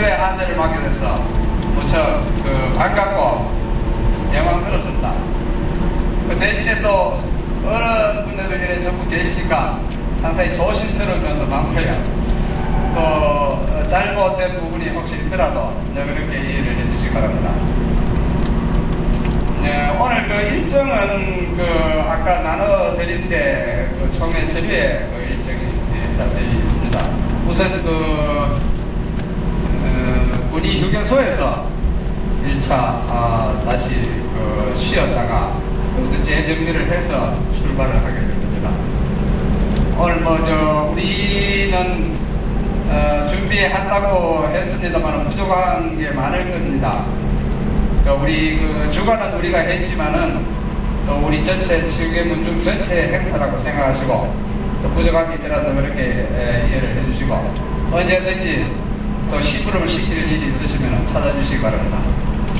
세류의 안내를 맡게 돼서 무척 반갑고 영광스럽습니다. 그 대신에 또 어른분들이 이렇게 전부 계시니까 상당히 조심스러운 면도 많고요. 또 잘못된 부분이 혹시 있더라도 그렇게 이해를 해주시기 바랍니다. 네, 오늘 그 일정은 아까 나눠드린 때 총회 세류의 일정이 자세히 있습니다. 우선 군이 휴게소에서 1차 다시 쉬었다가 여기서 재정비를 해서 출발을 하게 됩니다. 오늘 우리는 준비한다고 했습니다만 부족한 게 많을 겁니다. 우리 주관은 우리가 했지만은 또 우리 전체 지역의 문중 전체 행사라고 생각하시고 또 부족한 게 있더라도 그렇게 이해를 해주시고 언제든지 또 심부름을 시킬 일이 있으시면 찾아주시기 바랍니다.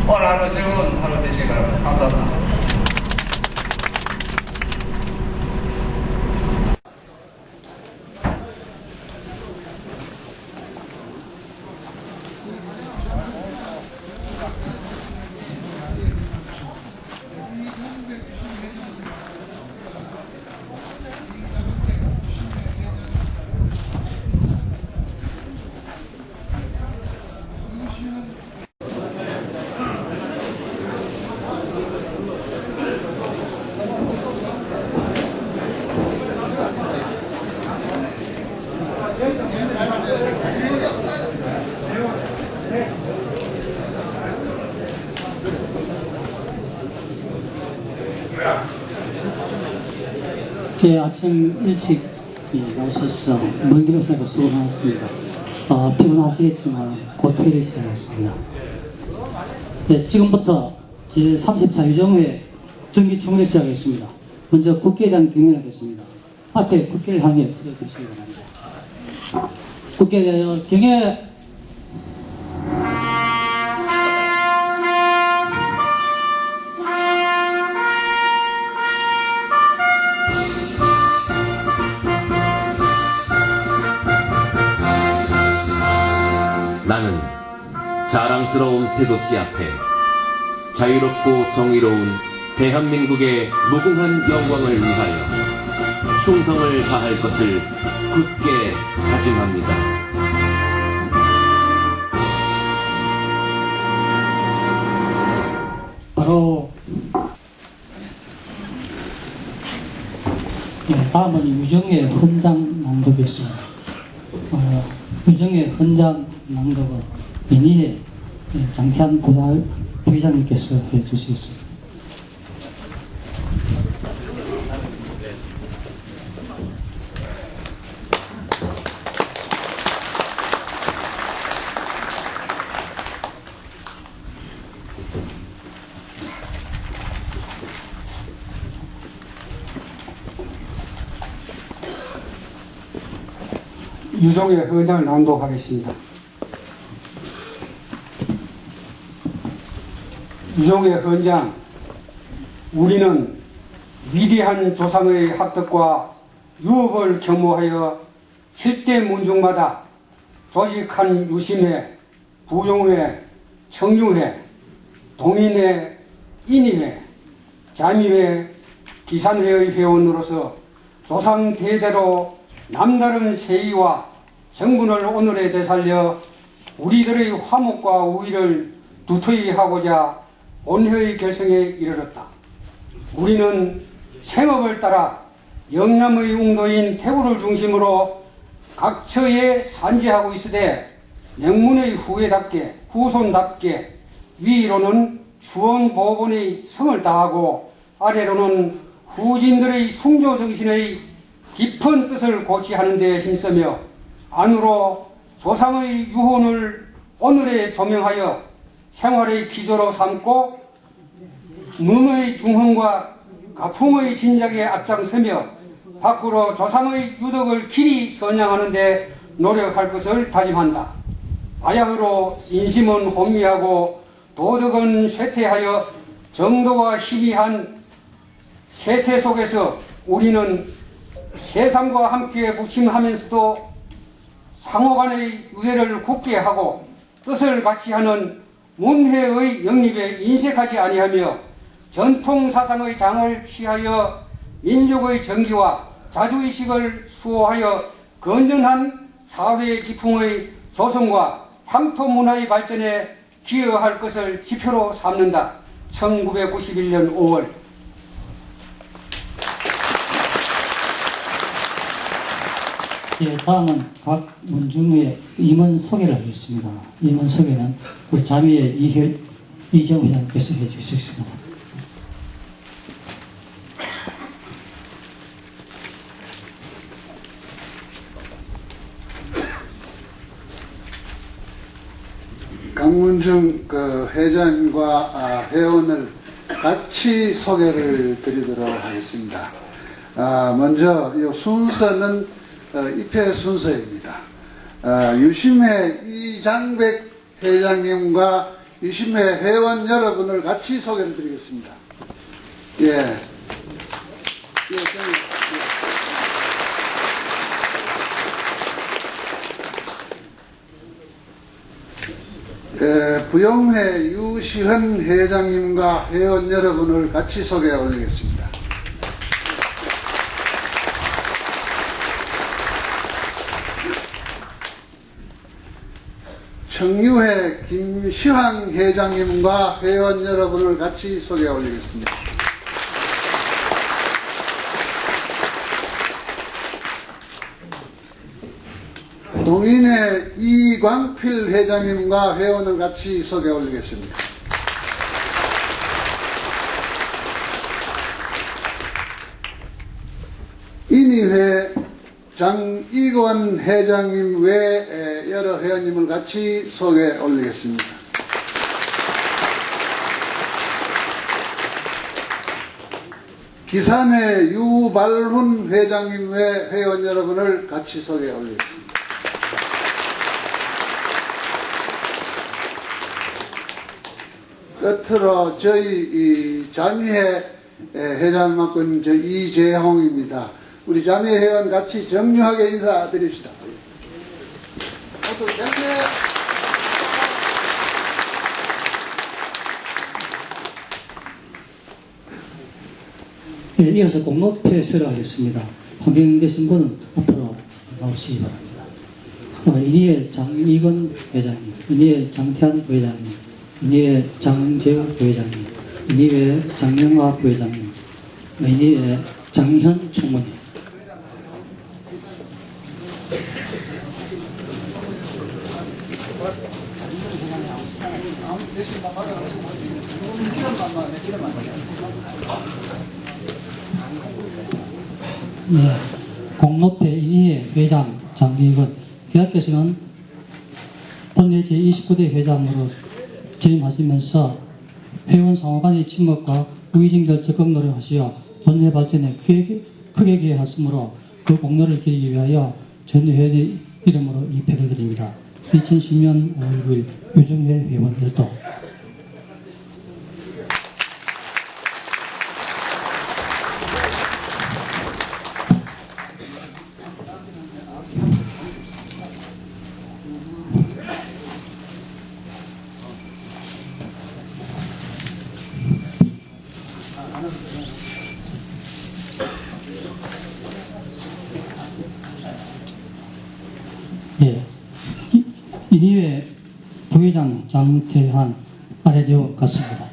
오늘 하루 좋은 하루 되시기 바랍니다. 감사합니다. 예, 아침 일찍 나오셔서 먼 길을 새고 수고 많았습니다. 피곤하시겠지만 곧 회의를 시작하겠습니다. 예, 지금부터 제34 유정회 정기총회를 시작하겠습니다. 먼저 국회에 대한 경의를 하겠습니다. 앞에 국회를 향해 서주시기 바랍니다. 국회에 대한 경의. 나는 자랑스러운 태극기 앞에 자유롭고 정의로운 대한민국의 무궁한 영광을 위하여 충성을 다할 것을 굳게 다짐합니다. 바로 다음은 유정의 헌장 낭독이었습니다. 유정의 헌장 낭독은 민희의 장태한 부회장님께서 해주시겠습니다. 유정의 헌장을 낭독하겠습니다. 유정의 헌장. 우리는 위대한 조상의 학덕과 유업을 겸허하여 실대 문중마다 조직한 유심회, 부용회, 청류회, 동인회, 인의회, 자미회, 기산회의 회원으로서 조상 대대로 남다른 세의와 정분을 오늘에 되살려 우리들의 화목과 우위를 두터이 하고자 본회의 결성에 이르렀다. 우리는 생업을 따라 영남의 웅도인 태구를 중심으로 각 처에 산지하고 있으되 명문의 후손답게 위로는 주원보건의 성을 다하고 아래로는 후진들의 숭조정신의 깊은 뜻을 고취하는 데 힘쓰며 안으로 조상의 유혼을 오늘에 조명하여 생활의 기조로 삼고 문의 중흥과 가풍의 진작에 앞장서며 밖으로 조상의 유덕을 길이 선양하는 데 노력할 것을 다짐한다. 바야흐로 인심은 혼미하고 도덕은 쇠퇴하여 정도가 희미한 세태 속에서 우리는 세상과 함께 부침하면서도 상호간의 유대를 굳게 하고 뜻을 같이 하는 문회의 영립에 인색하지 아니하며 전통 사상의 장을 취하여 민족의 정기와 자주의식을 수호하여 건전한 사회 기풍의 조성과 향토 문화의 발전에 기여할 것을 지표로 삼는다. 1991년 5월. 예, 다음은 각 문중의 임원 소개를 하겠습니다. 임원 소개는 우리 자미의 이정 회장께서 해주시겠습니다. 강문중 회장과 회원을 같이 소개를 드리도록 하겠습니다. 먼저 이 순서는 입회 순서입니다. 유심회 이장백 회장님과 유심회 회원 여러분을 같이 소개를 드리겠습니다. 예. 부영회 유시헌 회장님과 회원 여러분을 같이 소개해 올리겠습니다. 청유회 김시황 회장님과 회원 여러분을 같이 소개해 올리겠습니다. 동인회 이광필 회장님과 회원을 같이 소개해 올리겠습니다. 인의회 장이권 회장님 외 여러 회원님을 같이 소개해 올리겠습니다. 기산회 유발훈 회장님 외 회원 여러분을 같이 소개해 올리겠습니다. 끝으로 저희 자미회 회장 맡은 이재홍입니다. 우리 자미회 회원 같이 정중하게 인사드립시다. 모두 자미회. 예, 이어서 공로패 수료하겠습니다. 환경에 계신 분은 앞으로 나오시기 바랍니다. 이니의 장이건 회장님, 이니의 장태한 부회장님, 이니의 장재욱 부회장님, 이니의 장영화 부회장님, 이니의 장현 총무님. 예, 공로패 이니의 회장 장기건 귀하께서는 본회 제29대 회장으로 재임하시면서 회원 상호 간의 친목과 우의정결 적극 노력하시어 본회 발전에 크게 기여하시므로 그 공로를 기리기 위하여 전 회원의 이름으로 입회를 드립니다. 2010년 5월 9일 유정회 회원 일도. 예, 이니회 부회장 장태환 아래되어 갔습니다.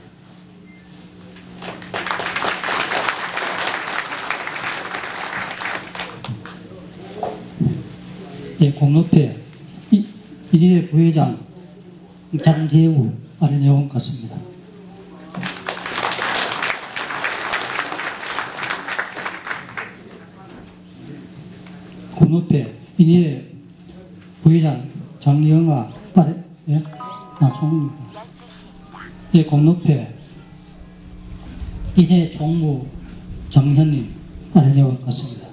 예, 공로패 이니회 부회장 장재우 아래내원 같습니다. 공로패 이니회 부회장 장영아 아래 예? 총무 예, 공로패 이제 총무 정현님 아래내원 같습니다.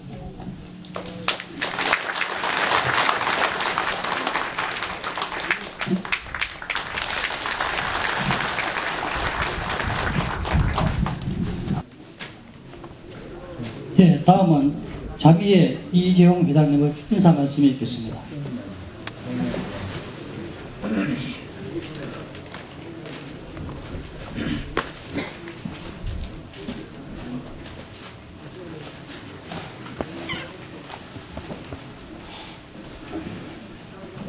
예, 다음은 자비의 이재용 회장님의 인사 말씀이 있겠습니다.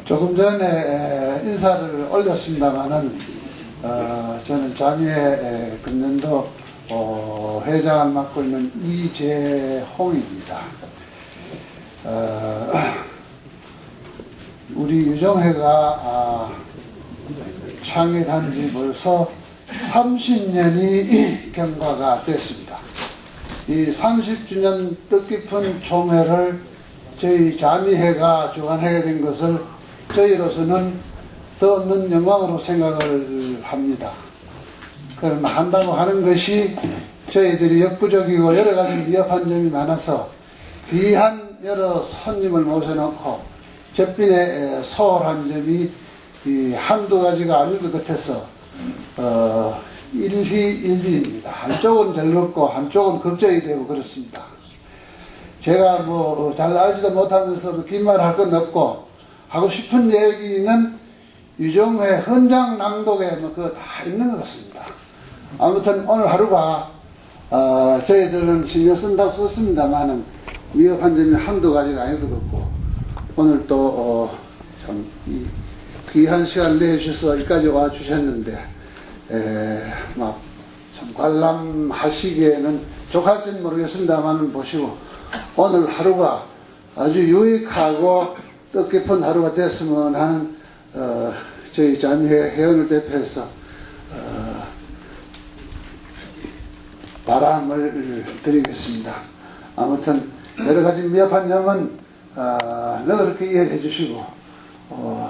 조금 전에 인사를 올렸습니다만은 저는 자미회 금년도 회장을 맡고 있는 이재홍입니다. 우리 유정회가 창립한 지 벌써 30년이 경과가 됐습니다. 이 30주년 뜻깊은 총회를 저희 자미회가 주관하게 된 것을 저희로서는 더 없는 영광으로 생각을 합니다. 그럼 한다고 하는 것이 저희들이 역부족이고 여러 가지 미흡한 점이 많아서 귀한 여러 손님을 모셔놓고 접빈에 소홀한 점이 한두 가지가 아닐 것 같아서 일희일비입니다. 한쪽은 즐겁고 한쪽은 걱정이 되고 그렇습니다. 제가 뭐 잘 알지도 못하면서 긴 말 할 건 없고 하고 싶은 얘기는 유정회 헌장 낭독에 뭐 그거 다 있는 것 같습니다. 아무튼 오늘 하루가 저희들은 신경 쓴다고 썼습니다만은 위협한 점이 한두 가지가 아닐 것 같고 오늘 또 참 귀한 시간 내주셔서 여기까지 와 주셨는데 막 참 관람하시기에는 족할지는 모르겠습니다만 보시고 오늘 하루가 아주 유익하고 뜻깊은 하루가 됐으면 하는 저희 자미회 회원을 대표해서 바람을 드리겠습니다. 아무튼 여러 가지 미흡한 점은 너그럽게 이해해 주시고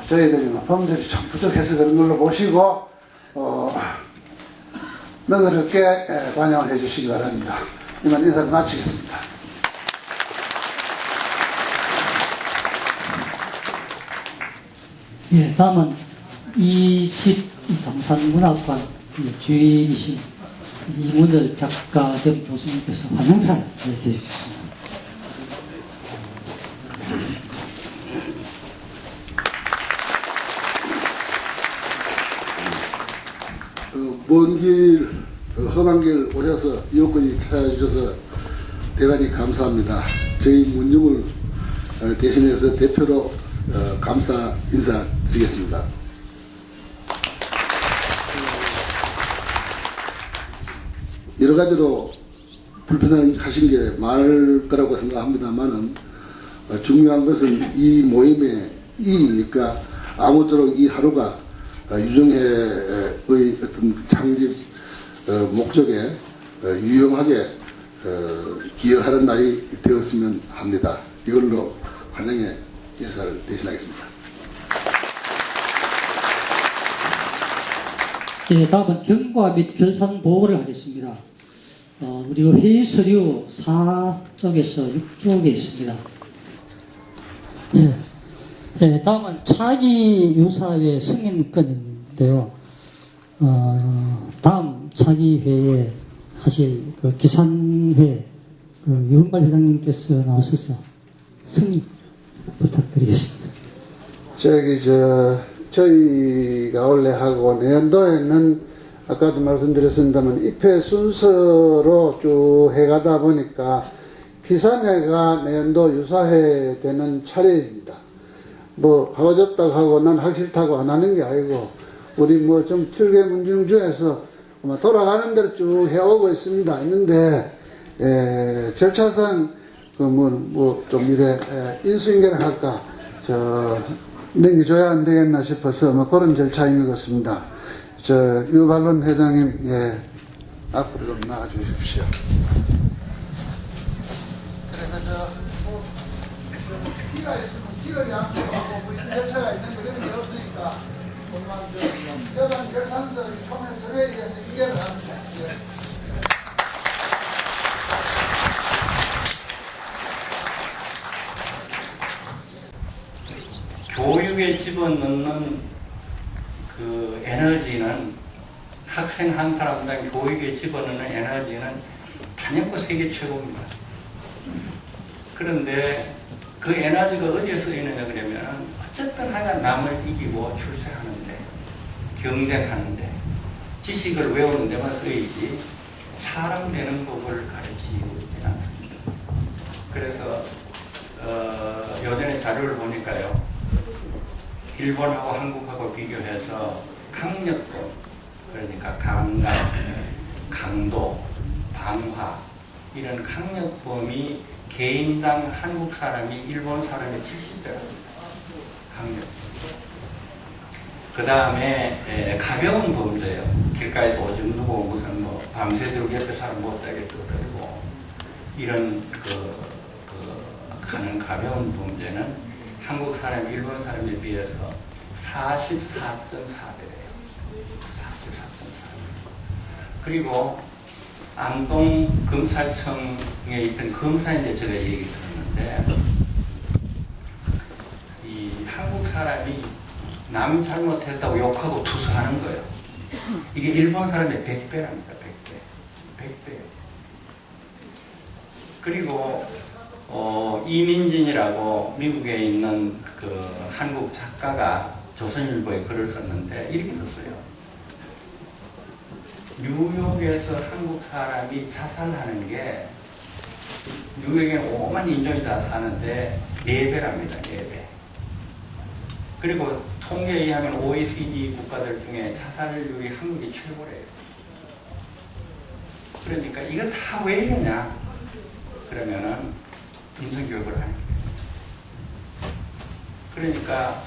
저희들이 범죄이 좀 부족해서 그런 걸로 보시고 너그럽게 관여를 해 주시기 바랍니다. 이만 인사를 마치겠습니다. 예, 다음은 이집 정산문학관 주인이신 이문열 작가 겸 교수님께서 환영사를 해주셨습니다. 먼 길, 험한 길 오셔서 여건이 찾아주셔서 대단히 감사합니다. 저희 문중을 대신해서 대표로 감사 인사드리겠습니다. 여러 가지로 불편하신 게 많을 거라고 생각합니다만은 중요한 것은 이 모임의 이익이니까 아무쪼록 이 하루가 유정회의 어떤 창립 목적에 유용하게 기여하는 날이 되었으면 합니다. 이걸로 환영의 인사를 대신하겠습니다. 예, 다음은 경과 및 결산 보고를 하겠습니다. 우리 회의 서류 4쪽에서 6쪽에 있습니다. 예, 다음은 차기 유사회 승인권인데요. 다음 차기 회에 하실 그 기산회 유흥발 회장님께서 나오셔서 승인 부탁드리겠습니다. 저희가 원래 하고 내년도에는 아까도 말씀드렸습니다만 입회 순서로 쭉 해가다 보니까 기산회가 내년도 유사회 되는 차례입니다. 뭐 하고 싶다고 하고 난 하기 싫다고 안 하는 게 아니고 우리 뭐 좀 출계 문중 중에서 돌아가는 대로 쭉 해오고 있습니다. 있는데 절차상 좀 이래 인수인계를 할까 넘겨줘야 안 되겠나 싶어서 그런 절차인 것 같습니다. 유발론 회장님 앞으로 좀 나와 주십시오. 그래서 기가 있으면 기를 양보하고 이런 절차가 있는데 그런 게 없으니까 저간 결산서 총회 서류에 의해서 인계를 합니다. 교육에 집어넣는 그 에너지는 학생 한 사람당 교육에 집어넣는 에너지는 단연코 세계 최고입니다. 그런데 그 에너지가 어디에 쓰이느냐 그러면 어쨌든 하여간 남을 이기고 출세하는데 경쟁하는데 지식을 외우는 데만 쓰이지 사람 되는 법을 가르치지 않습니다. 그래서 요전에 자료를 보니까요. 일본하고 한국하고 비교해서 강력도, 그러니까 강간, 강도, 방화 이런 강력범이 개인당 한국 사람이 일본 사람의 70배랍니다. 강력. 그 다음에 가벼운 범죄예요. 길가에서 오줌 누고 무슨 뭐 밤새도록 옆에 사람 못되게 떠들고 이런 하는 가벼운 범죄는 한국 사람, 일본 사람에 비해서 44.4배예요. 44.4배. 그리고 안동 검찰청에 있던 검사인데 제가 얘기 들었는데 이 한국 사람이 남이 잘못했다고 욕하고 투수하는 거예요. 이게 일본 사람의 100배랍니다. 100배. 그리고 이민진이라고 미국에 있는 그 한국 작가가 조선일보에 글을 썼는데 이렇게 썼어요. 뉴욕에서 한국 사람이 자살하는 게 뉴욕에 5만 인종이 다 사는데 4배랍니다. 4배. 그리고 통계에 의하면 OECD 국가들 중에 자살률이 한국이 최고래요. 그러니까 이거 다 왜 이러냐? 그러면은 인성교육을 하는 거예요. 그러니까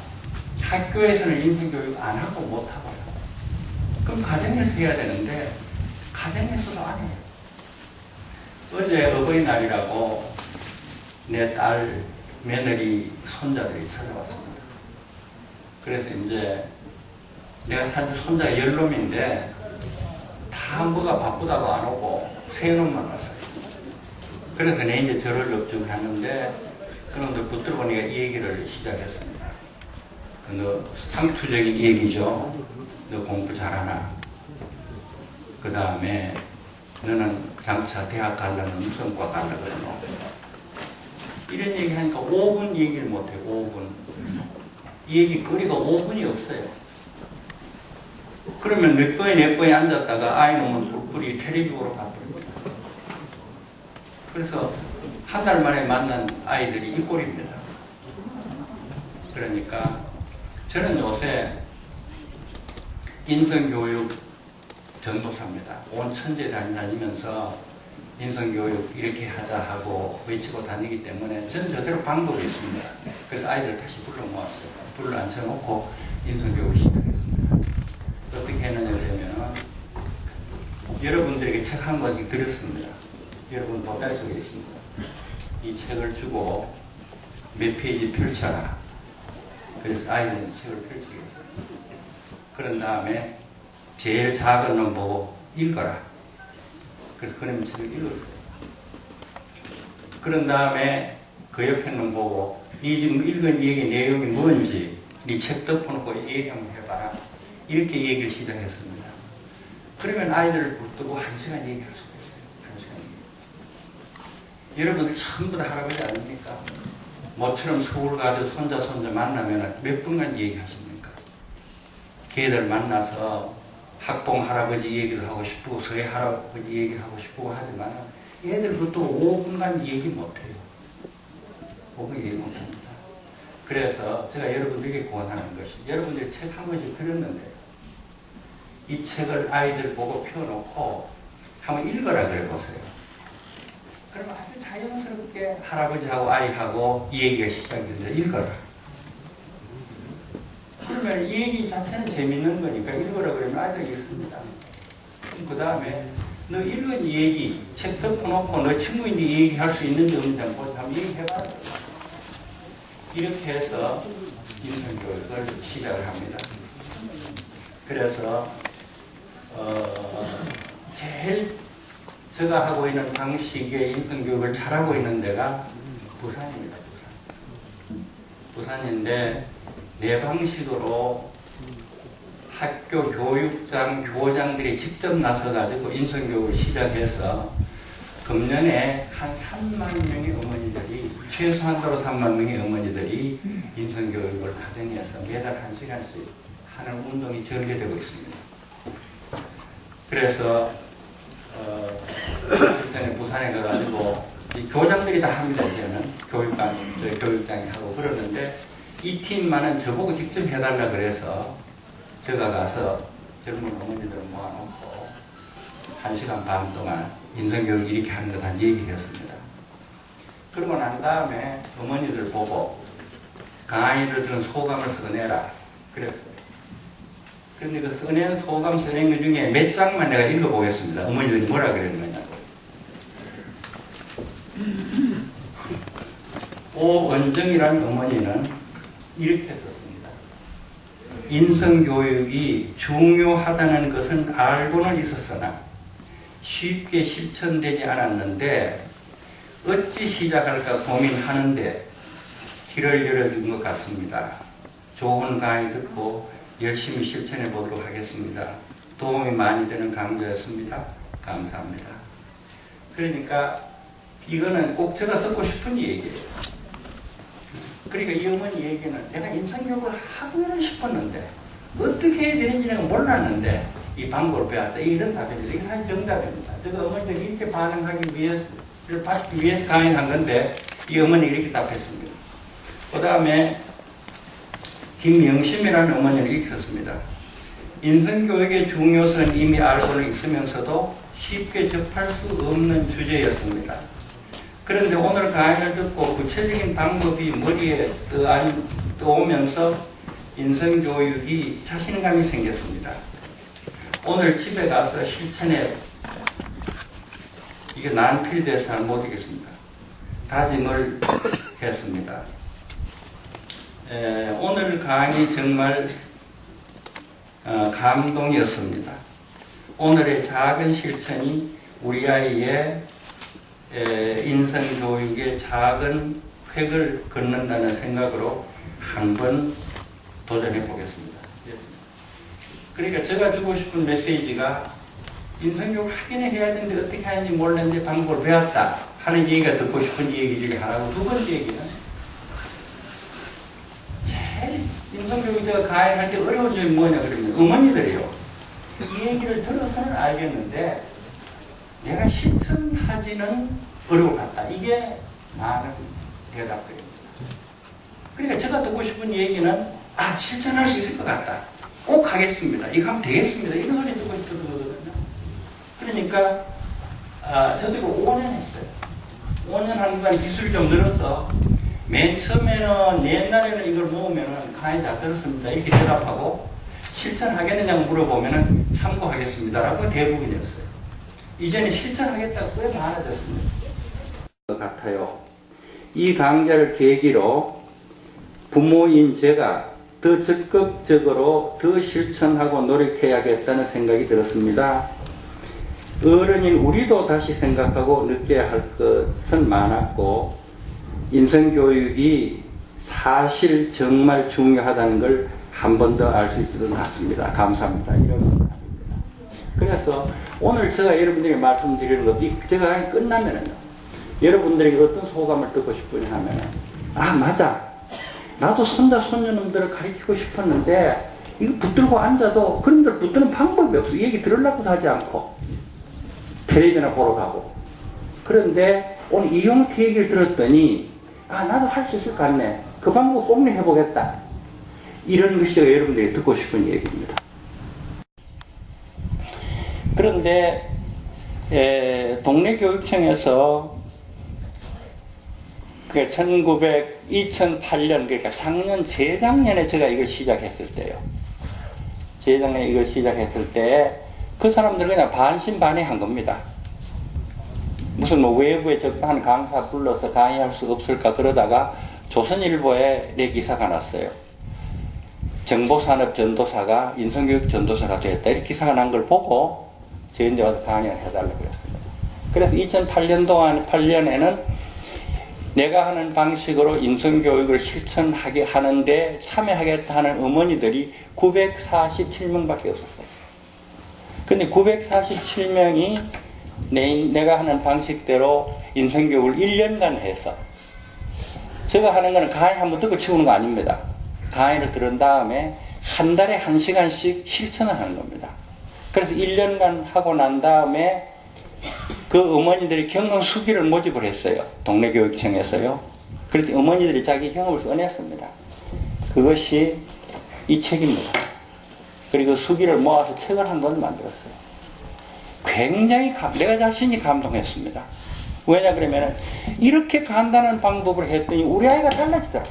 학교에서는 인성교육 안 하고 못 하고요. 그럼 가정에서 해야 되는데 가정에서도 안 해요. 어제 어버이날이라고 내 딸 며느리 손자들이 찾아왔습니다. 그래서 이제 내가 사실 손자가 10놈인데 다 뭐가 바쁘다고 안 오고 3놈만 왔어요. 그래서 내 이제 저를 엽죽했는데 그놈들 붙들고 내가 이 얘기를 시작했습니다. 너 상투적인 얘기죠. 너 공부 잘하나? 그 다음에 너는 장차 대학 가려면 무슨 과 가려거든요. 이런 얘기 하니까 5분 얘기를 못해요. 5분. 이 얘기 거리가 5분이 없어요. 그러면 몇 번에 앉았다가 아이놈은 뿔뿔이 텔레비전으로 가버립니다. 그래서 한 달 만에 만난 아이들이 이 꼴입니다. 그러니까 저는 요새 인성교육 전도사입니다. 온 천재 다니면서 인성교육 이렇게 하자 하고 외치고 다니기 때문에 전 저대로 방법이 있습니다. 그래서 아이들 다시 불러 모았어요. 불러 앉혀놓고 인성교육을 시작했습니다. 어떻게 했느냐 그러면 여러분들에게 책 한 권씩 드렸습니다. 여러분 보따리 속에 있습니다. 이 책을 주고 몇 페이지 펼쳐라. 그래서 아이들은 책을 펼치겠어요. 그런 다음에 제일 작은 놈 보고 읽어라. 그래서 그놈 책을 읽었어요. 그런 다음에 그 옆에 놈 보고 이 지금 읽은 얘기 내용이 뭔지 네 책 덮어놓고 얘기 한번 해봐라. 이렇게 얘기를 시작했습니다. 그러면 아이들을 붙들고 1시간 얘기할 수가 있어요. 1시간 얘기. 여러분들 전부 다 할아버지 아닙니까? 모처럼 서울 가서 손자 만나면 몇 분간 얘기하십니까? 걔들 만나서 학봉 할아버지 얘기를 하고 싶고 서해 할아버지 얘기를 하고 싶고 하지만 얘들 그것도 5분간 얘기 못해요. 5분 얘기 못합니다. 그래서 제가 여러분들에게 권하는 것이 여러분들이 책 한 권씩 드렸는데 이 책을 아이들 보고 펴놓고 한번 읽어라 그래 보세요. 그러면 아주 자연스럽게 할아버지하고 아이하고 이 얘기가 시작되는데 읽어라. 그러면 이 얘기 자체는 재밌는 거니까 읽어라 그러면 아이들이 읽습니다. 그 다음에 너 읽은 얘기 책 덮어놓고 너 친구인데 얘기할 수 있는지 없는지 한번 얘기해봐라. 이렇게 해서 인성교육을 시작을 합니다. 그래서 제일 제가 하고 있는 방식의 인성교육을 잘하고 있는 데가 부산입니다. 부산인데 내 방식으로 학교 교육장, 교장들이 직접 나서가지고 인성교육을 시작해서 금년에 한 3만 명의 어머니들이 최소한도로 3만 명의 어머니들이 인성교육을 가정에서 매달 1시간씩 하는 운동이 전개되고 있습니다. 그래서 전에 부산에 가가지고 이 교장들이 다 합니다. 이제는 교육장이 하고 그러는데 이 팀만은 저보고 직접 해달라 그래서 제가 가서 젊은 어머니들을 모아놓고 1시간 반 동안 인성교육 이렇게 하는 것 한 얘기를 했습니다. 그러고 난 다음에 어머니들 보고 강의를 들은 소감을 써내라 그랬어요. 그런데 그 써낸 소감 써낸 것 중에 몇 장만 내가 읽어보겠습니다. 어머니들이 뭐라 그랬느냐고. 오은정이라는 어머니는 이렇게 썼습니다. 인성교육이 중요하다는 것은 알고는 있었으나 쉽게 실천되지 않았는데 어찌 시작할까 고민하는데 길을 열어준 것 같습니다. 좋은 강의 듣고 열심히 실천해 보도록 하겠습니다. 도움이 많이 되는 강좌였습니다. 감사합니다. 그러니까 이거는 꼭 제가 듣고 싶은 얘기예요. 그러니까 이 어머니 얘기는 내가 인성교육을 하고는 싶었는데 어떻게 해야 되는지 내가 몰랐는데 이 방법을 배웠다. 이런 답입니다. 이게 사실 정답입니다. 제가 어머니들 이렇게 반응하기 위해서 받기 위해서 강의한 건데 이 어머니 이렇게 답했습니다. 그 다음에 김영심이라는 어머니는 이렇게 썼습니다. 인성교육의 중요성은 이미 알고는 있으면서도 쉽게 접할 수 없는 주제였습니다. 그런데 오늘 강의를 듣고 구체적인 방법이 머리에 떠오면서 인성교육이 자신감이 생겼습니다. 오늘 집에 가서 실천해 이게 난필돼서 잘 못하겠습니다. 다짐을 했습니다. 오늘 강의 정말 감동이었습니다. 오늘의 작은 실천이 우리 아이의 인성교육의 작은 획을 긋는다는 생각으로 한번 도전해 보겠습니다. 그러니까 제가 주고 싶은 메시지가 인성교육 하긴 해야 되는데 어떻게 하는지 몰랐는데 방법을 배웠다 하는 얘기가 듣고 싶은 얘기 중에 하나고, 두 번째 얘기는 제일 인성교육 제가 강의할 때 어려운 점이 뭐냐 그러면 어머니들이요. 이 얘기를 들어서는 알겠는데 내가 실천하지는 어려울 것 같다. 이게 많은 대답들입니다. 그러니까 제가 듣고 싶은 얘기는 실천할 수 있을 것 같다. 꼭 하겠습니다. 이거 하면 되겠습니다. 이런 소리 듣고 싶은 거거든요. 그러니까 저도 이거 5년 했어요. 5년 한 동안 기술이 좀 늘어서 맨 처음에는 옛날에는 이걸 모으면은 강의 다 들었습니다. 이렇게 대답하고 실천하겠느냐고 물어보면은 참고하겠습니다라고 대부분이었어요. 이제는 실천하겠다고 꽤 많아졌습니다. 것 같아요. 이 강좌를 계기로 부모인 제가 더 적극적으로 더 실천하고 노력해야겠다는 생각이 들었습니다. 어른인 우리도 다시 생각하고 느껴야 할 것은 많았고 인성교육이 사실 정말 중요하다는 걸 한 번 더 알 수 있을 것 같습니다. 감사합니다. 이런 겁니다. 그래서 오늘 제가 여러분들에게 말씀드리는 것도 제가 끝나면은요, 여러분들에게 어떤 소감을 듣고 싶으냐 하면은 맞아, 나도 손자 손녀놈들을 가르치고 싶었는데 이거 붙들고 앉아도 그런들 붙드는 방법이 없어. 이 얘기 들으려고도 하지 않고 텔레비나 보러 가고. 그런데 오늘 이용태 얘기를 들었더니 나도 할 수 있을 것 같네. 그 방법 꼭 해보겠다. 이런 것이 제가 여러분들에게 듣고 싶은 얘기입니다. 그런데 동네 교육청에서 2008년, 그러니까 재작년에 제가 이걸 시작했을 때요. 재작년에 이걸 시작했을 때 그 사람들은 그냥 반신반의한 겁니다. 무슨 외부에 적당한 강사 불러서 강의할 수 없을까 그러다가 조선일보에 내 기사가 났어요. 정보산업 전도사가 인성교육 전도사가 됐다. 이렇게 기사가 난 걸 보고 저희한테 와서 강의를 해달라고 그랬습니다. 그래서 2008년에는 내가 하는 방식으로 인성교육을 실천하게 하는데 참여하겠다 하는 어머니들이 947명밖에 없었어요. 근데 947명이 내가 하는 방식대로 인성교육을 1년간 해서, 제가 하는 거는 강의 한번 듣고 치우는 거 아닙니다. 강의를 들은 다음에 한 달에 1시간씩 실천을 하는 겁니다. 그래서 1년간 하고 난 다음에 그 어머니들이 경험 수기를 모집을 했어요. 동네 교육청에서요. 그래서 어머니들이 자기 경험을 써냈습니다. 그것이 이 책입니다. 그리고 수기를 모아서 책을 한 권 만들었어요. 굉장히 내가 자신이 감동했습니다. 왜냐 그러면 이렇게 간단한 방법을 했더니 우리 아이가 달라지더라.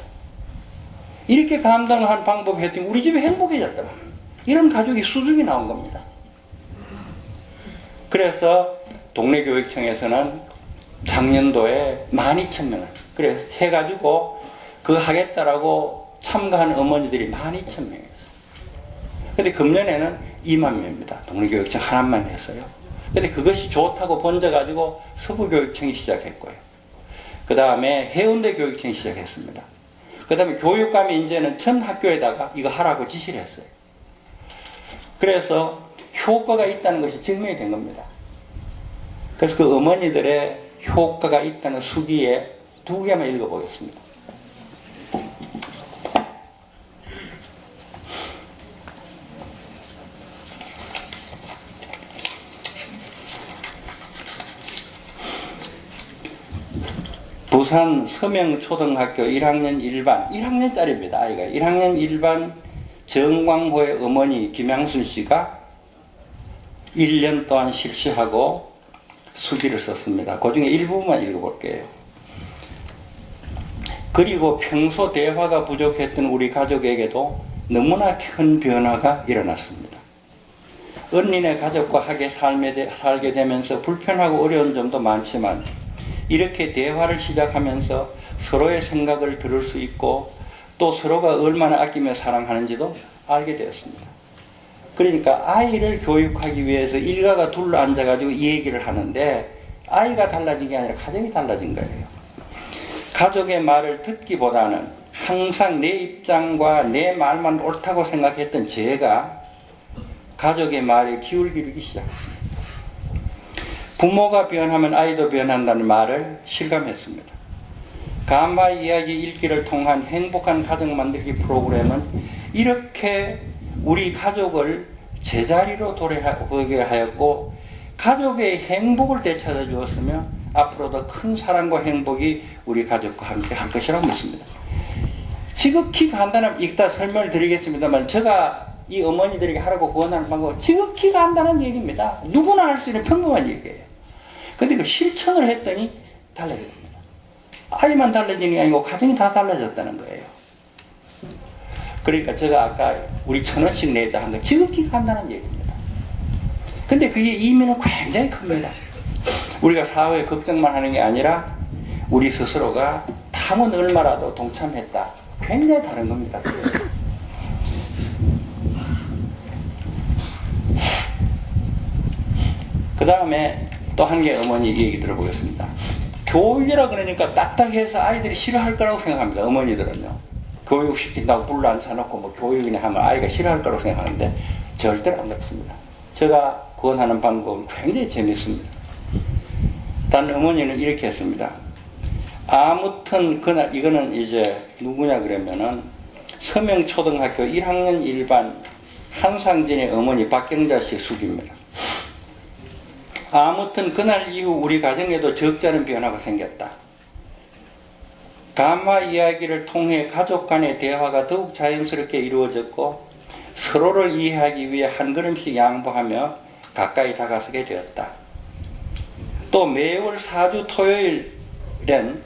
이렇게 감당한 방법을 했더니 우리 집이 행복해졌더라. 이런 가족이 수줍이 나온 겁니다. 그래서 동네교육청에서는 작년도에 12,000명을 그래서 해가지고 그거 하겠다라고 참가한 어머니들이 12,000명이었어요. 근데 금년에는 2만 명입니다. 동네교육청 하나만 했어요. 근데 그것이 좋다고 번져가지고 서부교육청이 시작했고요. 그 다음에 해운대 교육청이 시작했습니다. 그 다음에 교육감이 이제는 전 학교에다가 이거 하라고 지시를 했어요. 그래서 효과가 있다는 것이 증명이 된 겁니다. 그래서 그 어머니들의 효과가 있다는 수기에 2개만 읽어보겠습니다. 부산 서명초등학교 1학년 1반, 1학년짜리입니다. 아이가 1학년 1반 정광호의 어머니 김양순 씨가 1년 동안 실시하고 수기를 썼습니다. 그 중에 일부분만 읽어볼게요. 그리고 평소 대화가 부족했던 우리 가족에게도 너무나 큰 변화가 일어났습니다. 언니네 가족과 함께 살게 되면서 불편하고 어려운 점도 많지만 이렇게 대화를 시작하면서 서로의 생각을 들을 수 있고 또 서로가 얼마나 아끼며 사랑하는지도 알게 되었습니다. 그러니까 아이를 교육하기 위해서 일가가 둘러 앉아가지고 이 얘기를 하는데 아이가 달라진 게 아니라 가정이 달라진 거예요. 가족의 말을 듣기보다는 항상 내 입장과 내 말만 옳다고 생각했던 제가 가족의 말에 귀를 기울이기 시작했습니다. 부모가 변하면 아이도 변한다는 말을 실감했습니다. 감화 이야기 읽기를 통한 행복한 가족 만들기 프로그램은 이렇게 우리 가족을 제자리로 돌아오게 하였고 가족의 행복을 되찾아 주었으며 앞으로도 큰 사랑과 행복이 우리 가족과 함께 할 것이라고 믿습니다. 지극히 간단한 읽다 설명을 드리겠습니다만 제가 이 어머니들에게 하라고 권하는 방법은 지극히 간단한 얘기입니다. 누구나 할 수 있는 평범한 얘기예요. 근데 그 실천을 했더니 달라집니다. 아이만 달라지는 게 아니고 가정이 다 달라졌다는 거예요. 그러니까 제가 아까 우리 1,000원씩 내자 한 거 지극히 간단한 얘기입니다. 근데 그게 의미는 굉장히 큽니다. 우리가 사회에 걱정만 하는 게 아니라 우리 스스로가 탐은 얼마라도 동참했다. 굉장히 다른 겁니다. 그 다음에 또 한 개 어머니 얘기 들어보겠습니다. 교육이라 그러니까 딱딱해서 아이들이 싫어할 거라고 생각합니다. 어머니들은요. 교육시킨다고 불러 앉혀놓고 뭐 교육이나 하면 아이가 싫어할 거라고 생각하는데 절대로 안 그렇습니다. 제가 구원하는 방법은 굉장히 재밌습니다. 단 어머니는 이렇게 했습니다. 아무튼 그날 이거는 이제 누구냐 그러면은 서명초등학교 1학년 1반 한상진의 어머니 박경자 씨 수기입니다. 아무튼 그날 이후 우리 가정에도 적잖은 변화가 생겼다. 감화 이야기를 통해 가족 간의 대화가 더욱 자연스럽게 이루어졌고 서로를 이해하기 위해 한 걸음씩 양보하며 가까이 다가서게 되었다. 또 매월 4주 토요일엔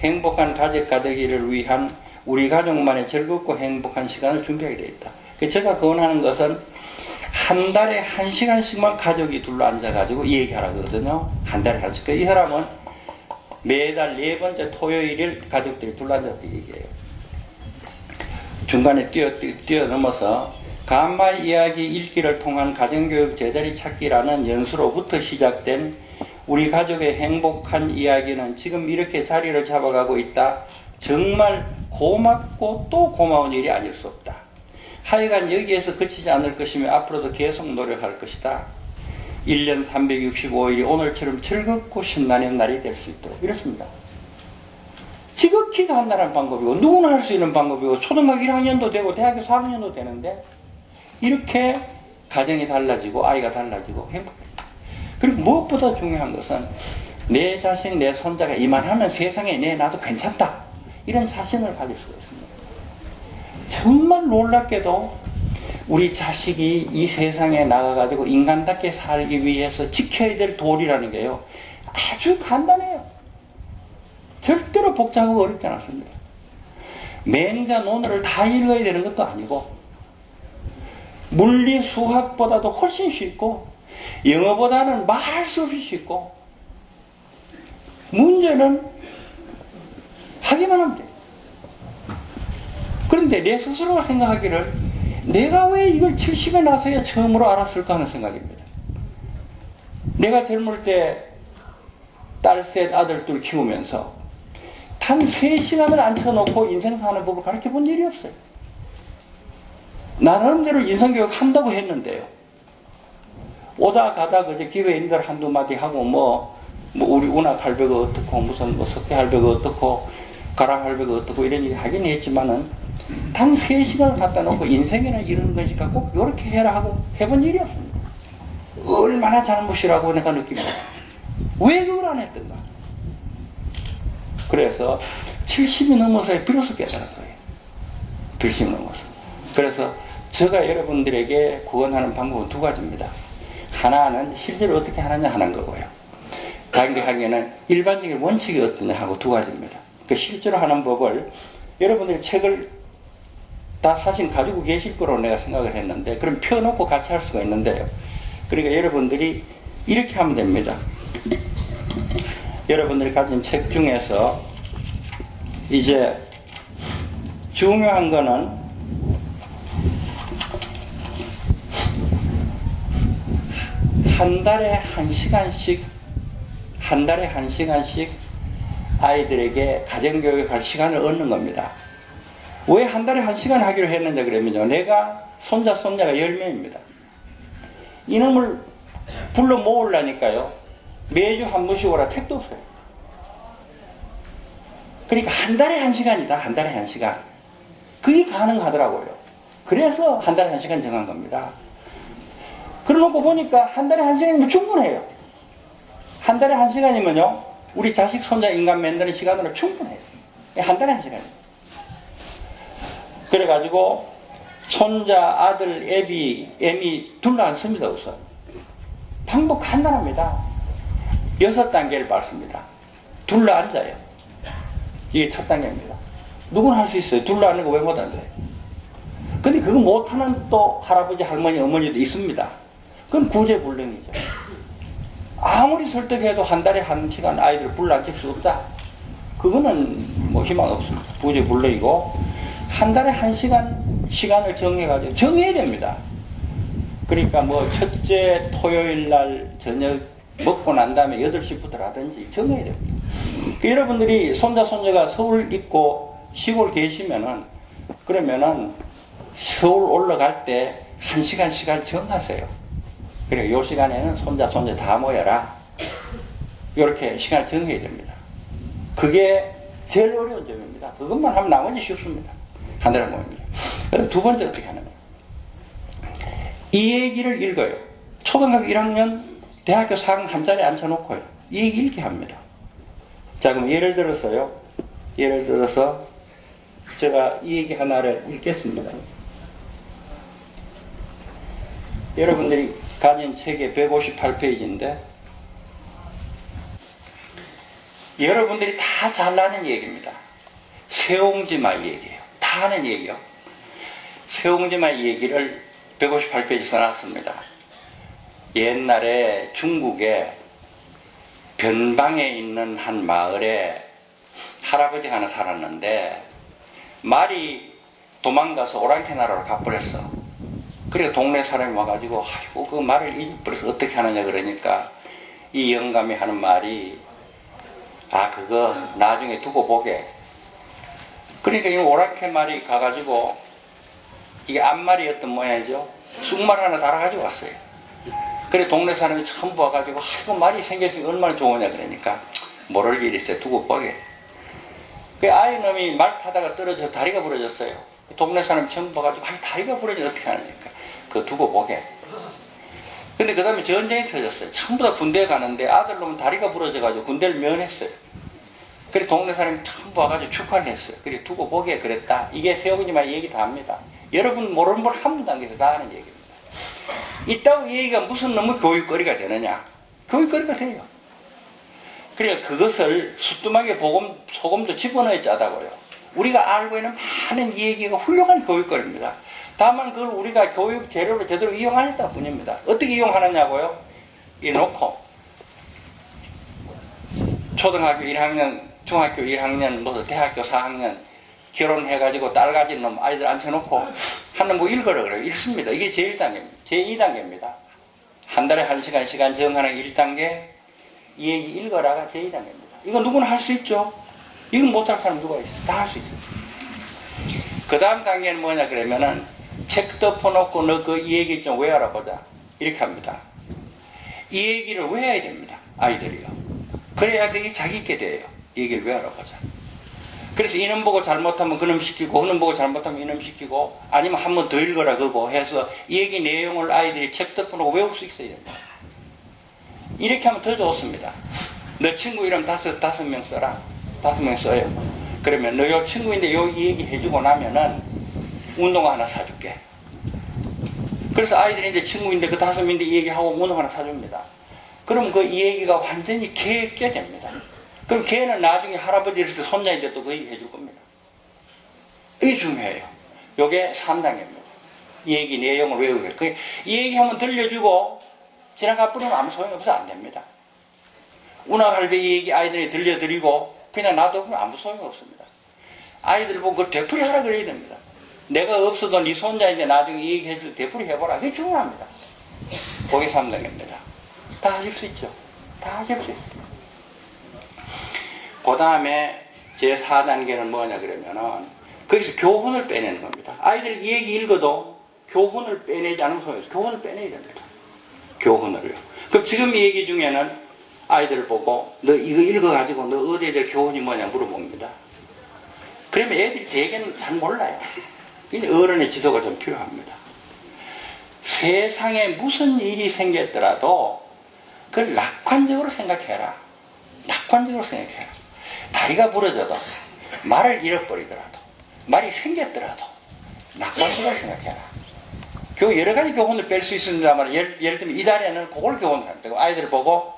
행복한 가족 가되기를 위한 우리 가족만의 즐겁고 행복한 시간을 준비하게 되어 있다. 제가 권하는 것은 한 달에 1시간씩만 가족이 둘러 앉아가지고 얘기하라거든요. 한 달에 1시간. 이 사람은 매달 4번째 토요일을 가족들이 둘러 앉아서 얘기해요. 중간에 뛰어넘어서 감화 이야기 읽기를 통한 가정교육 제자리 찾기라는 연수로부터 시작된 우리 가족의 행복한 이야기는 지금 이렇게 자리를 잡아가고 있다. 정말 고맙고 또 고마운 일이 아닐 수 없다. 하여간 여기에서 그치지 않을 것이며 앞으로도 계속 노력할 것이다. 1년 365일이 오늘처럼 즐겁고 신나는 날이 될 수 있도록 이렇습니다. 지극히 간단한 방법이고 누구나 할 수 있는 방법이고 초등학교 1학년도 되고 대학교 4학년도 되는데 이렇게 가정이 달라지고 아이가 달라지고 행복해집니다. 그리고 무엇보다 중요한 것은 내 자식 내 손자가 이만하면 세상에 내 나도 괜찮다. 이런 자신을 가질 수가 있습니다. 정말 놀랍게도 우리 자식이 이 세상에 나가가지고 인간답게 살기 위해서 지켜야 될 도리라는 게요, 아주 간단해요. 절대로 복잡하고 어렵지 않습니다. 맹자 논어를 다 읽어야 되는 것도 아니고, 물리 수학보다도 훨씬 쉽고, 영어보다는 말할 수 없이 쉽고, 문제는 하기만 하면 돼요. 그런데 내 스스로가 생각하기를 내가 왜 이걸 70에 나서야 처음으로 알았을까 하는 생각입니다. 내가 젊을 때 딸 셋 아들 둘 키우면서 단 3시간을 앉혀놓고 인생 사는 법을 가르쳐 본 일이 없어요. 나름대로 인성교육 한다고 했는데요, 오다 가다 그저 기회인들 한두 마디 하고 뭐 우리 운학 할배가 어떻고 무슨 뭐 석회 할배가 어떻고 가락 할배가 어떻고 이런 얘기 하긴 했지만은 단 3시간을 갖다 놓고 인생에는 이런 것이니까 꼭 이렇게 해라 하고 해본 일이 없습니다. 얼마나 잘못이라고 내가 느낍니다. 왜 그걸 안 했던가? 그래서 70이 넘어서야 비로소 깨달은 거예요. 70이 넘어서. 그래서 제가 여러분들에게 구원하는 방법은 2가지입니다. 하나는 실제로 어떻게 하느냐 하는 거고요. 다른 일반적인 원칙이 어떠냐 하고 2가지입니다. 그 실제로 하는 법을 여러분들이 책을 다 사실 가지고 계실 거로 내가 생각을 했는데, 그럼 펴놓고 같이 할 수가 있는데요. 그러니까 여러분들이 이렇게 하면 됩니다. 여러분들이 가진 책 중에서 이제 중요한 거는 한 달에 1시간씩 아이들에게 가정교육할 시간을 얻는 겁니다. 왜 한 달에 1시간 하기로 했는데 그러면요, 내가 손자가 10명입니다. 이놈을 불러 모으려니까요, 매주 한 번씩 오라 택도 없어요. 그러니까 한 달에 1시간이다. 한 달에 1시간. 그게 가능하더라고요. 그래서 한 달에 1시간 정한 겁니다. 그러놓고 보니까 한 달에 1시간이면 충분해요. 한 달에 1시간이면요, 우리 자식 손자 인간 만드는 시간으로 충분해요. 한 달에 1시간이에요. 그래가지고 손자, 아들, 애미 둘 안 씁니다. 우선 방법 간단합니다. 6단계를 밟습니다. 둘러 앉아요. 이게 첫 단계입니다. 누구나 할 수 있어요. 둘러 앉는 거 왜 못 앉아요? 근데 그거 못하는 또 할아버지, 할머니, 어머니도 있습니다. 그건 구제불능이죠. 아무리 설득해도 한 달에 1시간 아이들을 불러 앉힐 수 없다. 그거는 뭐 희망 없습니다. 구제불능이고, 한 달에 1시간 시간을 정해가지고 정해야 됩니다. 그러니까 뭐 첫째 토요일 날 저녁 먹고 난 다음에 8시부터 하든지 정해야 됩니다. 여러분들이 손자가 서울 있고 시골 계시면은, 그러면은 서울 올라갈 때 1시간 시간 정하세요. 그래, 요 시간에는 손자 다 모여라. 이렇게 시간을 정해야 됩니다. 그게 제일 어려운 점입니다. 그것만 하면 나머지 쉽습니다. 한 달에 모입니다. 그럼 2번째 어떻게 하느냐. 이 얘기를 읽어요. 초등학교 1학년, 대학교 4학년 한 자리에 앉혀놓고요, 이 얘기 읽게 합니다. 자, 그럼 예를 들어서 제가 이 얘기 하나를 읽겠습니다. 여러분들이 가진 책의 158페이지인데, 여러분들이 다 잘 아는 얘기입니다. 세옹지마 얘기예요. 다 아는 얘기요. 세옹지마 얘기를 158페이지 써놨습니다. 옛날에 중국에 변방에 있는 한 마을에 할아버지 하나 살았는데, 말이 도망가서 오랑캐 나라로 가버렸어. 그래서 동네 사람이 와가지고, 아이고 그 말을 잊어버려서 어떻게 하느냐 그러니까 이 영감이 하는 말이, 아 그거 나중에 두고 보게. 그러니까 이 오랑캐 말이 가가지고, 이게 앞말이었던 모양이죠. 쑥말 하나 달아가지고 왔어요. 그래 동네 사람이 전부 와가지고, 아이고 말이 생겼으니 얼마나 좋으냐 그러니까, 모를 일이 있어요. 두고 보게. 그 아이놈이 말 타다가 떨어져서 다리가 부러졌어요. 동네 사람이 전부 와가지고, 아이 다리가 부러지면 어떻게 하니까, 그거 두고 보게. 근데 그 다음에 전쟁이 터졌어요. 전부 다 군대에 가는데 아들놈은 다리가 부러져가지고 군대를 면했어요. 그래 동네 사람이 전부 와가지고 축하를 했어요. 그래 두고 보기에 그랬다. 이게 세호님의 얘기 다 합니다. 여러분 모르는 분 한 분도 안 계세요. 다 하는 얘기입니다. 이따고 얘기가 무슨 너무 교육거리가 되느냐. 교육거리가 돼요. 그래 그것을 수뚜막에 소금도 집어넣어야 짜다고요. 우리가 알고 있는 많은 얘기가 훌륭한 교육거리입니다. 다만 그걸 우리가 교육 재료로 제대로 이용안 했다 뿐입니다. 어떻게 이용하느냐고요? 이놓고 초등학교 1학년, 중학교 1학년, 무슨 대학교 4학년 결혼해가지고 딸 가진 놈 아이들 앉혀놓고 하는 거 읽으라 그래요. 읽습니다. 이게 제1단계입니다. 제2단계입니다. 한 달에 1시간 시간 정하는 1단계, 이 얘기 읽어라가 제2단계입니다. 이거 누구나 할 수 있죠? 이건 못할 사람 누가 있어요? 다 할 수 있어요. 그 다음 단계는 뭐냐 그러면은 책 덮어놓고 너 그 이 얘기 좀 외워라 보자. 이렇게 합니다. 이 얘기를 외워야 됩니다. 아이들이요. 그래야 그게 자기 있게 돼요. 이 얘기를 외워라 보자. 그래서 이놈 보고 잘못하면 그놈 시키고 그놈 보고 잘못하면 이놈 시키고 아니면 한 번 더 읽어라 그거 해서 이 얘기 내용을 아이들이 책 덮어놓고 외울 수 있어야 됩니다. 이렇게 하면 더 좋습니다. 너 친구 이름 다섯 명 써라. 5명 써요. 그러면 너 요 친구인데 요 얘기 해주고 나면은 운동화 하나 사줄게. 그래서 아이들이 이제 친구인데 그 5명인데 이 얘기하고 운동화 하나 사줍니다. 그럼 그 이 얘기가 완전히 걔에 껴 됩니다. 그럼 걔는 나중에 할아버지 있을 때 손자인데 또 그 얘기 해줄 겁니다. 이게 중요해요. 요게 3단계입니다. 이 얘기 내용을 외우고. 이 얘기 한번 들려주고 지나가 버리면 아무 소용이 없어 안 됩니다. 운하할배 이 얘기 아이들이 들려드리고 그냥 놔두면 아무 소용이 없습니다. 아이들 보고 그걸 되풀이 하라 그래야 됩니다. 내가 없어도 네 손자인데 나중에 이 얘기 해줄 때 되풀이 해보라. 그게 중요합니다. 그게 3단계입니다. 다 하실 수 있죠. 다 하실 수 있어요. 그 다음에 제 4단계는 뭐냐 그러면은 거기서 교훈을 빼내는 겁니다. 아이들 이 얘기 읽어도 교훈을 빼내지 않으면 소용이 없어요. 교훈을 빼내야 됩니다. 교훈을요. 그럼 지금 이 얘기 중에는 아이들 보고 너 이거 읽어가지고 너 어디에 대해 교훈이 뭐냐 물어봅니다. 그러면 애들이 대개는 잘 몰라요. 근데 어른의 지도가 좀 필요합니다. 세상에 무슨 일이 생겼더라도 그걸 낙관적으로 생각해라. 낙관적으로 생각해라. 다리가 부러져도 말을 잃어버리더라도 말이 생겼더라도 낙관적으로 생각해라. 여러 가지 교훈을 뺄 수 있습니다만 예를 들면 이달에는 그걸 교훈을 합니다. 아이들을 보고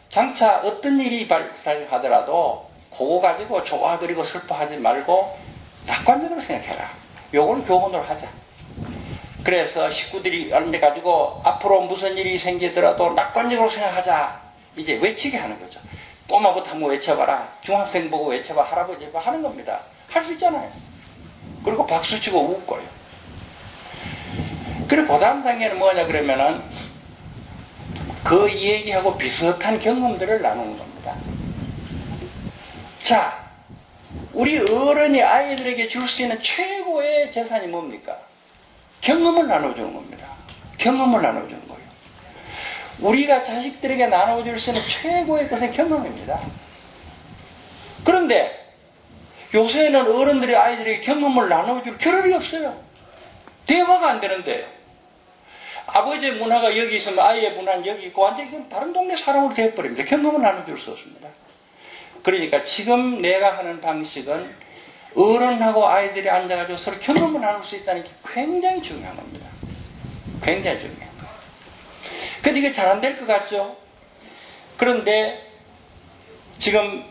장차 어떤 일이 발생하더라도 그거 가지고 좋아 그리고 슬퍼하지 말고 낙관적으로 생각해라. 요걸 교훈으로 하자. 그래서 식구들이 앉아가지고 앞으로 무슨 일이 생기더라도 낙관적으로 생각하자. 이제 외치게 하는 거죠. 꼬마부터 한번 외쳐봐라. 중학생 보고 외쳐봐. 할아버지 보고 하는 겁니다. 할 수 있잖아요. 그리고 박수치고 웃고요. 그리고 그 다음 단계는 뭐냐 그러면은 그 얘기하고 비슷한 경험들을 나누는 겁니다. 자, 우리 어른이 아이들에게 줄 수 있는 최고의 재산이 뭡니까? 경험을 나눠주는 겁니다. 경험을 나눠주는 거예요. 우리가 자식들에게 나눠줄 수 있는 최고의 것은 경험입니다. 그런데 요새는 어른들이 아이들에게 경험을 나눠줄 겨를이 없어요. 대화가 안 되는데 아버지의 문화가 여기 있으면 아이의 문화는 여기 있고 완전히 다른 동네 사람으로 되어버립니다. 경험을 나눠줄 수 없습니다. 그러니까 지금 내가 하는 방식은 어른하고 아이들이 앉아가지고 서로 경험을 나눌 수 있다는 게 굉장히 중요한 겁니다. 굉장히 중요한 거예요. 근데 이게 잘 안 될 것 같죠? 그런데 지금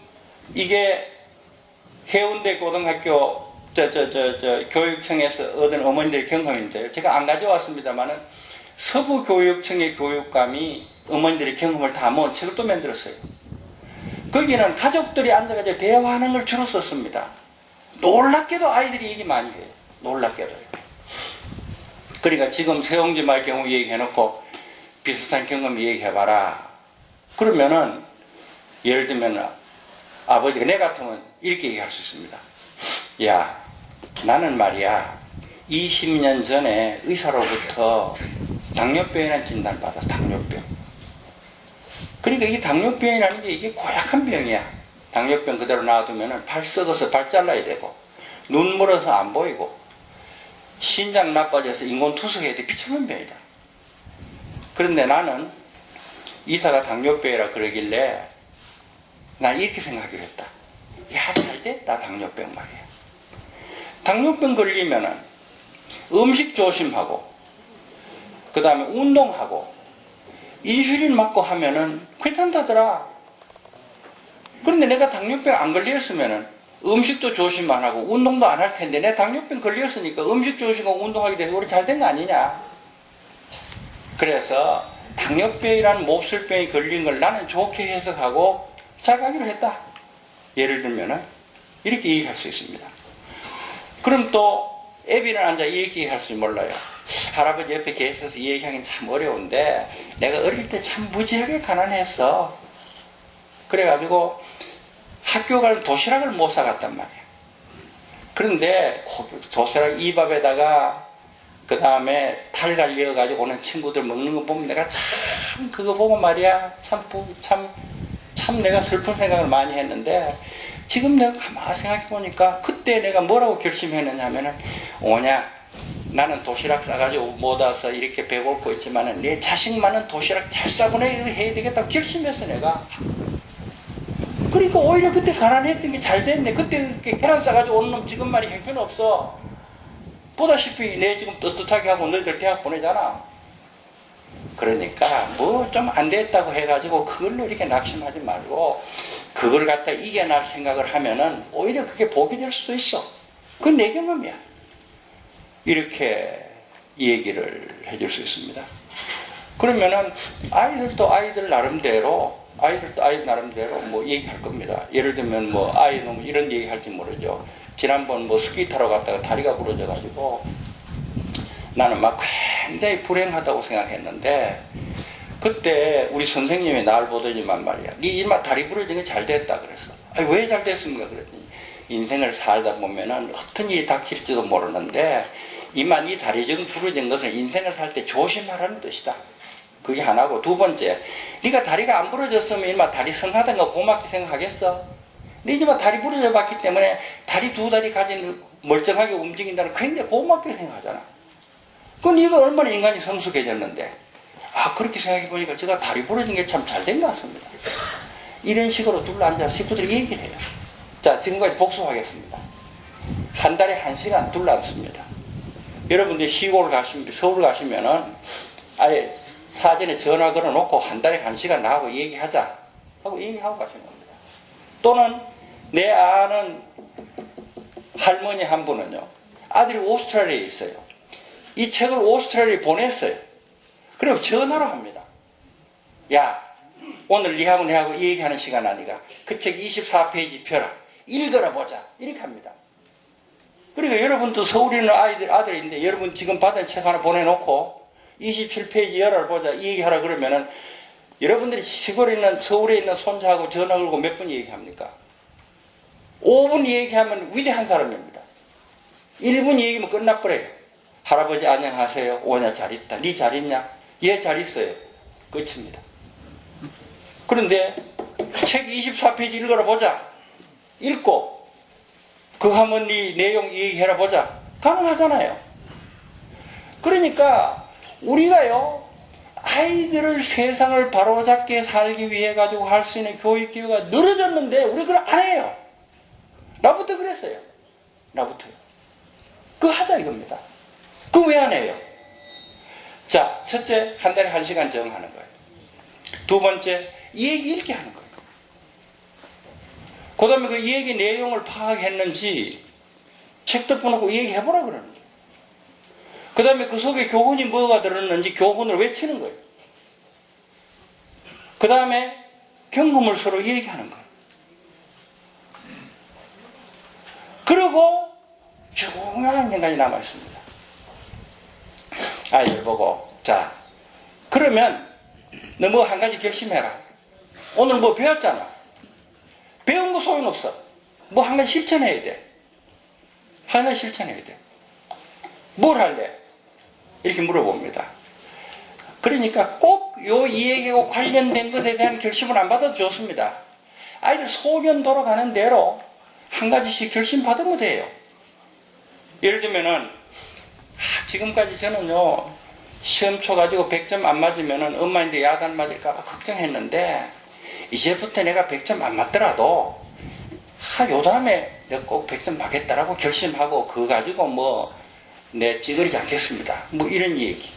이게 해운대 고등학교 교육청에서 얻은 어머니들의 경험인데요. 제가 안 가져왔습니다만은 서부교육청의 교육감이 어머니들의 경험을 다 모은 책을 또 만들었어요. 거기는 가족들이 앉아가지고 대화하는 걸 주로 썼습니다. 놀랍게도 아이들이 얘기 많이 해요. 놀랍게도. 그러니까 지금 세홍지 말 경우 얘기해놓고 비슷한 경험 얘기해봐라. 그러면은 예를 들면 아버지가 내 같으면 이렇게 얘기할 수 있습니다. 야, 나는 말이야 20년 전에 의사로부터 당뇨병이라는 진단받았어. 당뇨병. 그러니까 이 당뇨병이라는 게 이게 고약한 병이야. 당뇨병 그대로 놔두면 발 썩어서 발 잘라야 되고 눈 멀어서 안 보이고 신장 나빠져서 인공투석해야 돼. 비참한 병이다. 그런데 나는 이사가 당뇨병이라 그러길래 난 이렇게 생각하기로 했다. 야, 잘 됐다, 당뇨병 말이야. 당뇨병 걸리면은 음식 조심하고, 그 다음에 운동하고, 인슐린 맞고 하면은 괜찮다더라. 그런데 내가 당뇨병 안 걸렸으면은 음식도 조심 안 하고 운동도 안 할 텐데 내 당뇨병 걸렸으니까 음식 조심하고 운동하게 돼서 우리 잘 된 거 아니냐. 그래서 당뇨병이라는 몹쓸병이 걸린 걸 나는 좋게 해석하고 잘 가기로 했다. 예를 들면은 이렇게 얘기할 수 있습니다. 그럼 또 애비는 앉아 얘기할 줄 몰라요. 할아버지 옆에 계셔서 얘기하기는 참 어려운데 내가 어릴 때 참 무지하게 가난했어. 그래가지고 학교 갈 도시락을 못 사갔단 말이야. 그런데 도시락 이밥에다가 그 다음에 탈갈 이어가지고 오는 친구들 먹는 거 보면 내가 참 그거 보고 말이야 참 내가 슬픈 생각을 많이 했는데 지금 내가 가만히 생각해 보니까 그때 내가 뭐라고 결심했느냐 하면은 오냐 나는 도시락 싸가지고 못 와서 이렇게 배고프고 있지만은 내 자식만은 도시락 잘 싸고 해야 되겠다고 결심했어 내가. 그러니까 오히려 그때 가난했던 게 잘 됐네. 그때 계란 싸가지고 오는 놈 지금 말이 형편없어. 보다시피 내 지금 떳떳하게 하고 너희들 대학 보내잖아. 그러니까 뭐 좀 안 됐다고 해가지고 그걸로 이렇게 낙심하지 말고 그걸 갖다 이겨낼 생각을 하면은 오히려 그게 복이 될 수도 있어. 그건 내 경험이야. 이렇게 얘기를 해줄 수 있습니다. 그러면은 아이들도 아이들 나름대로 뭐 얘기할 겁니다. 예를 들면 뭐 아이는 이런 얘기 할지 모르죠. 지난번 뭐 스키 타러 갔다가 다리가 부러져가지고 나는 막 굉장히 불행하다고 생각했는데 그때 우리 선생님이 날 보더니만 말이야. 네 이마 다리 부러진 게 잘 됐다 그랬어. 아니 왜 잘 됐습니까? 그랬더니 인생을 살다 보면은 어떤 일이 닥칠지도 모르는데 이만 이 다리 정 부러진 것은 인생을 살 때 조심하라는 뜻이다. 그게 하나고 두 번째 네가 다리가 안 부러졌으면 이마 다리 성하던 거 고맙게 생각하겠어? 네 이마 다리 부러져 봤기 때문에 다리 두 다리 가진 멀쩡하게 움직인다는 굉장히 고맙게 생각하잖아. 그럼 네가 얼마나 인간이 성숙해졌는데 아 그렇게 생각해 보니까 제가 다리 부러진 게 참 잘 된 것 같습니다. 이런 식으로 둘러앉아서 식구들이 얘기를 해요. 자 지금까지 복수하겠습니다. 한 달에 1시간 둘러앉습니다. 여러분들 시골 가시면 서울 가시면은 아예 사전에 전화 걸어놓고 한 달에 1시간 나하고 얘기하자 하고 얘기하고 가시는 겁니다. 또는 내 아는 할머니 한 분은요 아들이 오스트레일리아에 있어요. 이 책을 오스트레일리아에 보냈어요. 그리고 전화로 합니다. 야 오늘 니하고 내하고 얘기하는 시간 아니가 그 책 24페이지 펴라 읽어라 보자 이렇게 합니다. 그러니까 여러분도 서울에 있는 아들인데 여러분 지금 받은 책 하나 보내놓고 27페이지 열어라 보자 이 얘기하라 그러면은 여러분들이 시골에 있는 서울에 있는 손자하고 전화 걸고 몇 분 얘기합니까? 5분 얘기하면 위대한 사람입니다. 1분 얘기하면 끝나버려요. 할아버지 안녕하세요. 오냐 잘 있다. 니 잘 있냐? 예 잘 있어요. 끝입니다. 그런데 책 24페이지 읽어라 보자. 읽고 그 하면 니 내용 얘기해라 보자. 가능하잖아요. 그러니까 우리가요 아이들을 세상을 바로잡게 살기 위해 가지고 할 수 있는 교육 기회가 늘어졌는데 우리 그걸 안 해요. 나부터 그랬어요. 나부터요. 그거 하자 이겁니다. 그거 왜 안 해요? 자, 첫째 한 달에 1시간 정하는 거예요. 두 번째 이 얘기 읽게 하는 거예요. 그 다음에 그 얘기 내용을 파악했는지 책 덮어놓고 얘기해보라 그러는 거예요. 그 다음에 그 속에 교훈이 뭐가 들었는지 교훈을 외치는 거예요. 그 다음에 경험을 서로 얘기하는 거예요. 그리고 중요한 인간이 남아있습니다. 아이들 보고 자 그러면 너 뭐 한 가지 결심해라. 오늘 뭐 배웠잖아. 배운 거 소용없어. 뭐 한 가지 실천해야 돼. 하나 실천해야 돼. 뭘 할래? 이렇게 물어봅니다. 그러니까 꼭 요 이야기하고 관련된 것에 대한 결심을 안 받아도 좋습니다. 아이들 소견 돌아가는 대로 한 가지씩 결심 받으면 돼요. 예를 들면은 지금까지 저는요 시험 쳐가지고 100점 안 맞으면은 엄마인데 야단 맞을까봐 걱정했는데 이제부터 내가 100점 안 맞더라도 요 다음에 내가 꼭 100점 받겠다라고 결심하고 그거 가지고 뭐 내 찌그리지 않겠습니다. 뭐 이런 얘기.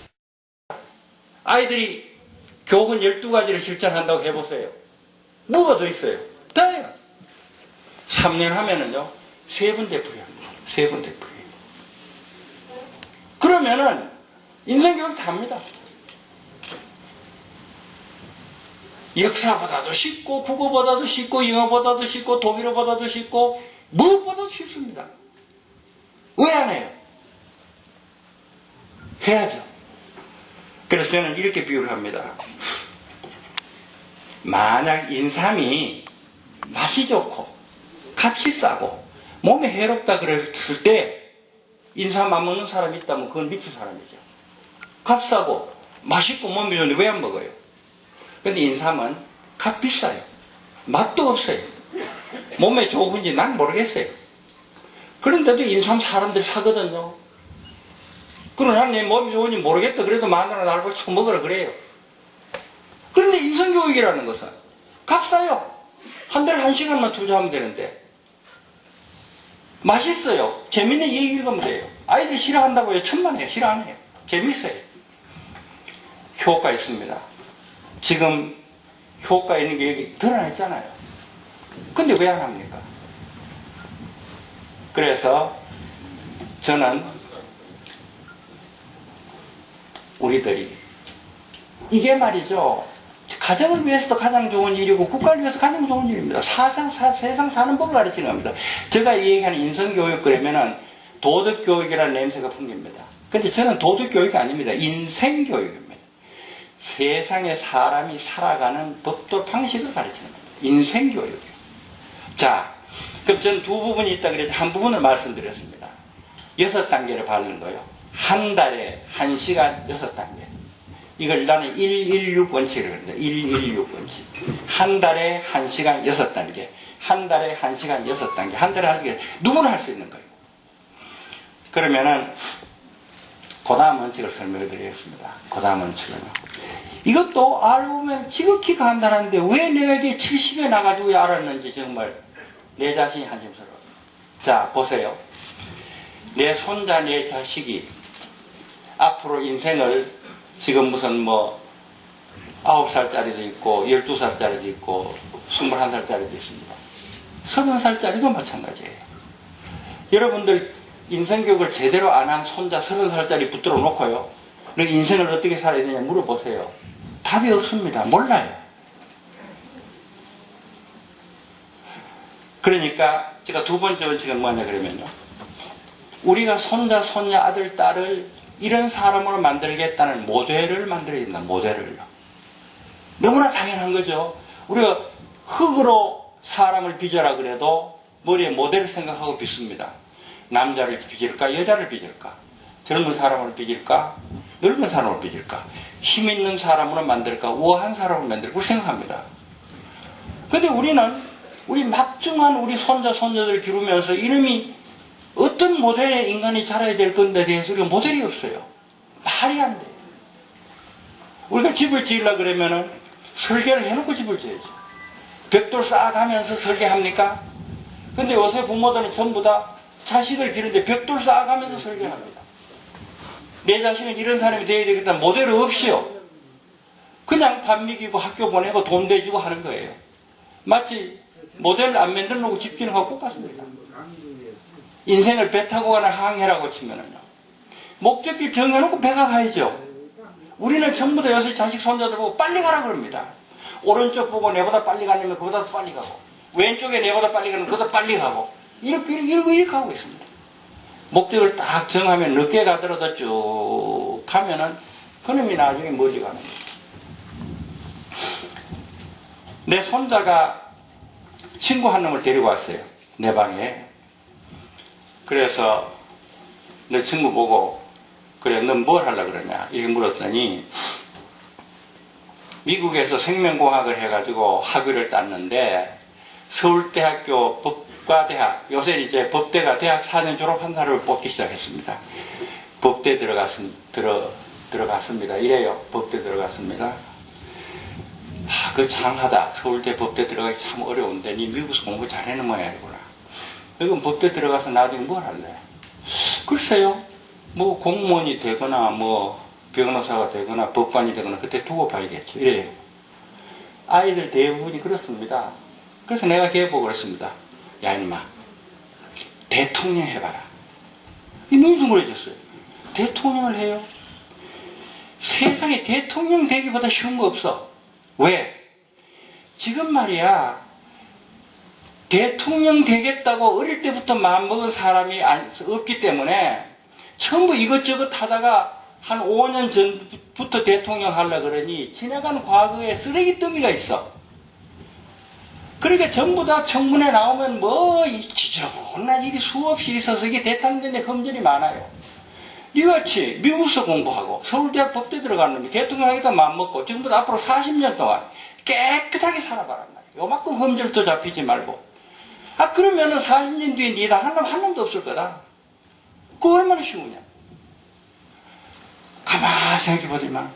아이들이 교훈 12가지를 실천한다고 해보세요. 뭐가 더 있어요? 다예요. 3년 하면은요 3번 되풀이합니다. 3번 되풀이. 그러면은 인생교육 다 합니다. 역사보다도 쉽고 국어보다도 쉽고 영어보다도 쉽고 독일어보다도 쉽고 무엇보다도 쉽습니다. 왜 안 해요? 해야죠. 그래서 저는 이렇게 비유를 합니다. 만약 인삼이 맛이 좋고 값이 싸고 몸에 해롭다 그랬을 때 인삼 안 먹는 사람이 있다면 그건 미친 사람이죠. 값 싸고 맛있고 몸에 좋은데 왜 안 먹어요? 근데 인삼은 값 비싸요. 맛도 없어요. 몸에 좋은지 난 모르겠어요. 그런데도 인삼 사람들이 사거든요. 그러나 내 몸이 좋은지 모르겠다 그래도 마누라 날 보고 처먹으라 그래요. 그런데 인성교육이라는 것은 값 싸요. 한 달에 1시간만 투자하면 되는데 맛있어요. 재밌는 얘기 읽으면 돼요. 아이들이 싫어한다고요? 천만에요. 싫어 안 해요. 재밌어요. 효과 있습니다. 지금 효과 있는 게 여기 드러나 있잖아요. 근데 왜 안 합니까? 그래서 저는 우리들이 이게 말이죠. 가정을 위해서도 가장 좋은 일이고 국가를 위해서 가장 좋은 일입니다. 세상 사는 법을 가르치는 겁니다. 제가 얘기하는 인성교육 그러면은 도덕교육이라는 냄새가 풍깁니다. 근데 저는 도덕교육이 아닙니다. 인생교육입니다. 세상에 사람이 살아가는 법도 방식을 가르치는 겁니다. 인생교육이에요. 자, 그럼 저는 두 부분이 있다 그래서 한 부분을 말씀드렸습니다. 6단계를 바르는 거예요. 한 달에 1시간 6단계. 이걸 나는 116원칙이라고 합니다. 116원칙. 한 달에 1시간 6단계. 한 달에 1시간 6단계. 한 달에 1시간. 누구나 할 수 있는 거예요. 그러면은, 그 다음 원칙을 설명해 드리겠습니다. 그 다음 원칙은요. 이것도 알고 보면 지극히 간단한데 왜 내가 이게 70에 나가지고 알았는지 정말 내 자신이 한심스러워요. 자, 보세요. 내 손자, 내 자식이 앞으로 인생을 지금 무슨 뭐 9살짜리도 있고 12살짜리도 있고 21살짜리도 있습니다. 30살짜리도 마찬가지예요. 여러분들 인생교육을 제대로 안 한 손자 30살짜리 붙들어 놓고요. 너 인생을 어떻게 살아야 되냐 물어보세요. 답이 없습니다. 몰라요. 그러니까 제가 두 번째 원칙은 뭐냐 그러면요. 우리가 손자, 손녀, 아들, 딸을 이런 사람으로 만들겠다는 모델을 만들어야 된다. 모델을요. 너무나 당연한 거죠. 우리가 흙으로 사람을 빚으라 그래도 머리에 모델을 생각하고 빚습니다. 남자를 빚을까 여자를 빚을까? 젊은 사람을 빚을까? 늙은 사람을 빚을까? 힘 있는 사람으로 만들까? 우아한 사람으로 만들까? 생각합니다. 근데 우리는 우리 막중한 우리 손자, 손녀들을 기르면서 이놈이 어떤 모델의 인간이 자라야 될 건데 대해서 우리가 모델이 없어요. 말이 안 돼요. 우리가 집을 지으려고 그러면은 설계를 해놓고 집을 지어야죠. 벽돌 쌓아가면서 설계합니까? 근데 요새 부모들은 전부 다 자식을 기르는데 벽돌 쌓아가면서 설계합니다. 내 자식은 이런 사람이 되어야 되겠다 모델 없이요. 그냥 밥 먹이고 학교 보내고 돈 대주고 하는 거예요. 마치 모델 안 만들어 놓고 집 지는 거하고 똑같습니다. 인생을 배 타고 가는 항해라고 치면은요. 목적지 정해놓고 배가 가야죠. 우리는 전부 다 요새 자식 손자들 보고 빨리 가라 그럽니다. 오른쪽 보고 내보다 빨리 가려면 그보다 빨리 가고, 왼쪽에 내보다 빨리 가면 그보다 빨리 가고, 이렇게 하고 있습니다. 목적을 딱 정하면 늦게 가더라도 쭉 가면은 그놈이 나중에 멀리 가는 거예요. 내 손자가 친구 한 놈을 데리고 왔어요. 내 방에. 그래서 내 친구 보고 그래 넌 뭘 하려고 그러냐 이렇게 물었더니 미국에서 생명공학을 해가지고 학위를 땄는데 서울대학교 법과대학 요새 이제 법대가 대학 4년 졸업한 사람을 뽑기 시작했습니다. 법대 들어갔습니다. 이래요. 법대 들어갔습니다. 그 장하다. 서울대 법대 들어가기 참 어려운데 니 미국에서 공부 잘하는 모양이구나. 이건 법대 들어가서 나중에 뭘 할래? 글쎄요. 뭐 공무원이 되거나 뭐 변호사가 되거나 법관이 되거나 그때 두고 봐야겠죠. 이래요. 아이들 대부분이 그렇습니다. 그래서 내가 계획보고 그랬습니다. 야 인마 대통령 해봐라. 이 눈이 둥그러졌어요. 대통령을 해요. 세상에 대통령 되기보다 쉬운 거 없어. 왜? 지금 말이야 대통령 되겠다고 어릴 때부터 마음먹은 사람이 없기 때문에 전부 이것저것 하다가 한 5년 전부터 대통령 하려고 그러니 지나간 과거에 쓰레기 더미가 있어. 그러니까 전부 다 청문회 나오면 뭐 지저분한 일이 수없이 있어서 이게 대통령의 흠결이 많아요. 이같이 미국서 공부하고 서울대학 법대 들어가는 놈이 대통령 하기도 마음먹고 지금부터 앞으로 40년 동안 깨끗하게 살아봐란 말이야. 요만큼 흠결도 잡히지 말고. 그러면은 40년 뒤에 니다 한 놈도 없을 거다. 그거 얼마나 쉬우냐. 가만히 생각해보지만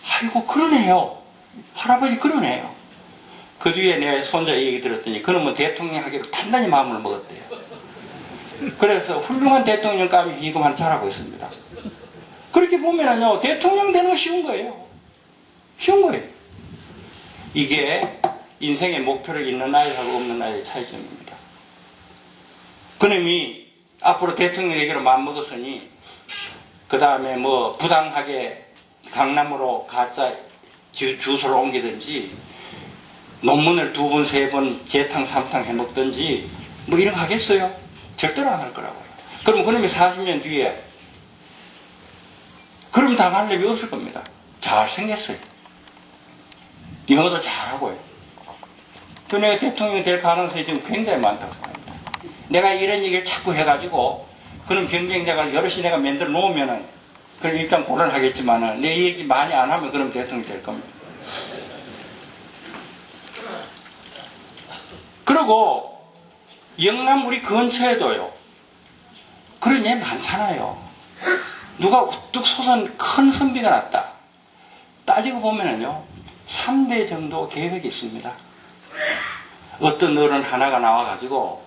아이고 그러네요. 할아버지 그러네요. 그 뒤에 내 손자 얘기 들었더니 그놈은 대통령 하기로 단단히 마음을 먹었대요. 그래서 훌륭한 대통령감이 지금 잘하고 있습니다. 그렇게 보면은요 대통령 되는 거 쉬운 거예요. 쉬운 거예요. 이게 인생의 목표를 있는 아이하고 없는 아이의 차이점입니다. 그놈이 앞으로 대통령 되기로 마음먹었으니 그 다음에 뭐 부당하게 강남으로 가짜 주소를 옮기든지 논문을 2번, 3번 재탕, 3탕 해먹든지 뭐 이런 거 하겠어요? 절대로 안 할 거라고요. 그럼 그놈이 40년 뒤에 그럼 당할 놈이 없을 겁니다. 잘생겼어요. 영어도 잘하고요. 그 내가 대통령이 될 가능성이 지금 굉장히 많다고 생각합니다. 내가 이런 얘기를 자꾸 해가지고 그런 경쟁자가 여럿이 내가 만들어 놓으면은 그럼 일단 곤란하겠지만은 내 얘기 많이 안 하면 그럼 대통령이 될 겁니다. 그리고 영남 우리 근처에도요 그런 애 많잖아요. 누가 우뚝 솟은 큰 선비가 났다. 따지고 보면은요 3대 정도 계획이 있습니다. 어떤 어른 하나가 나와가지고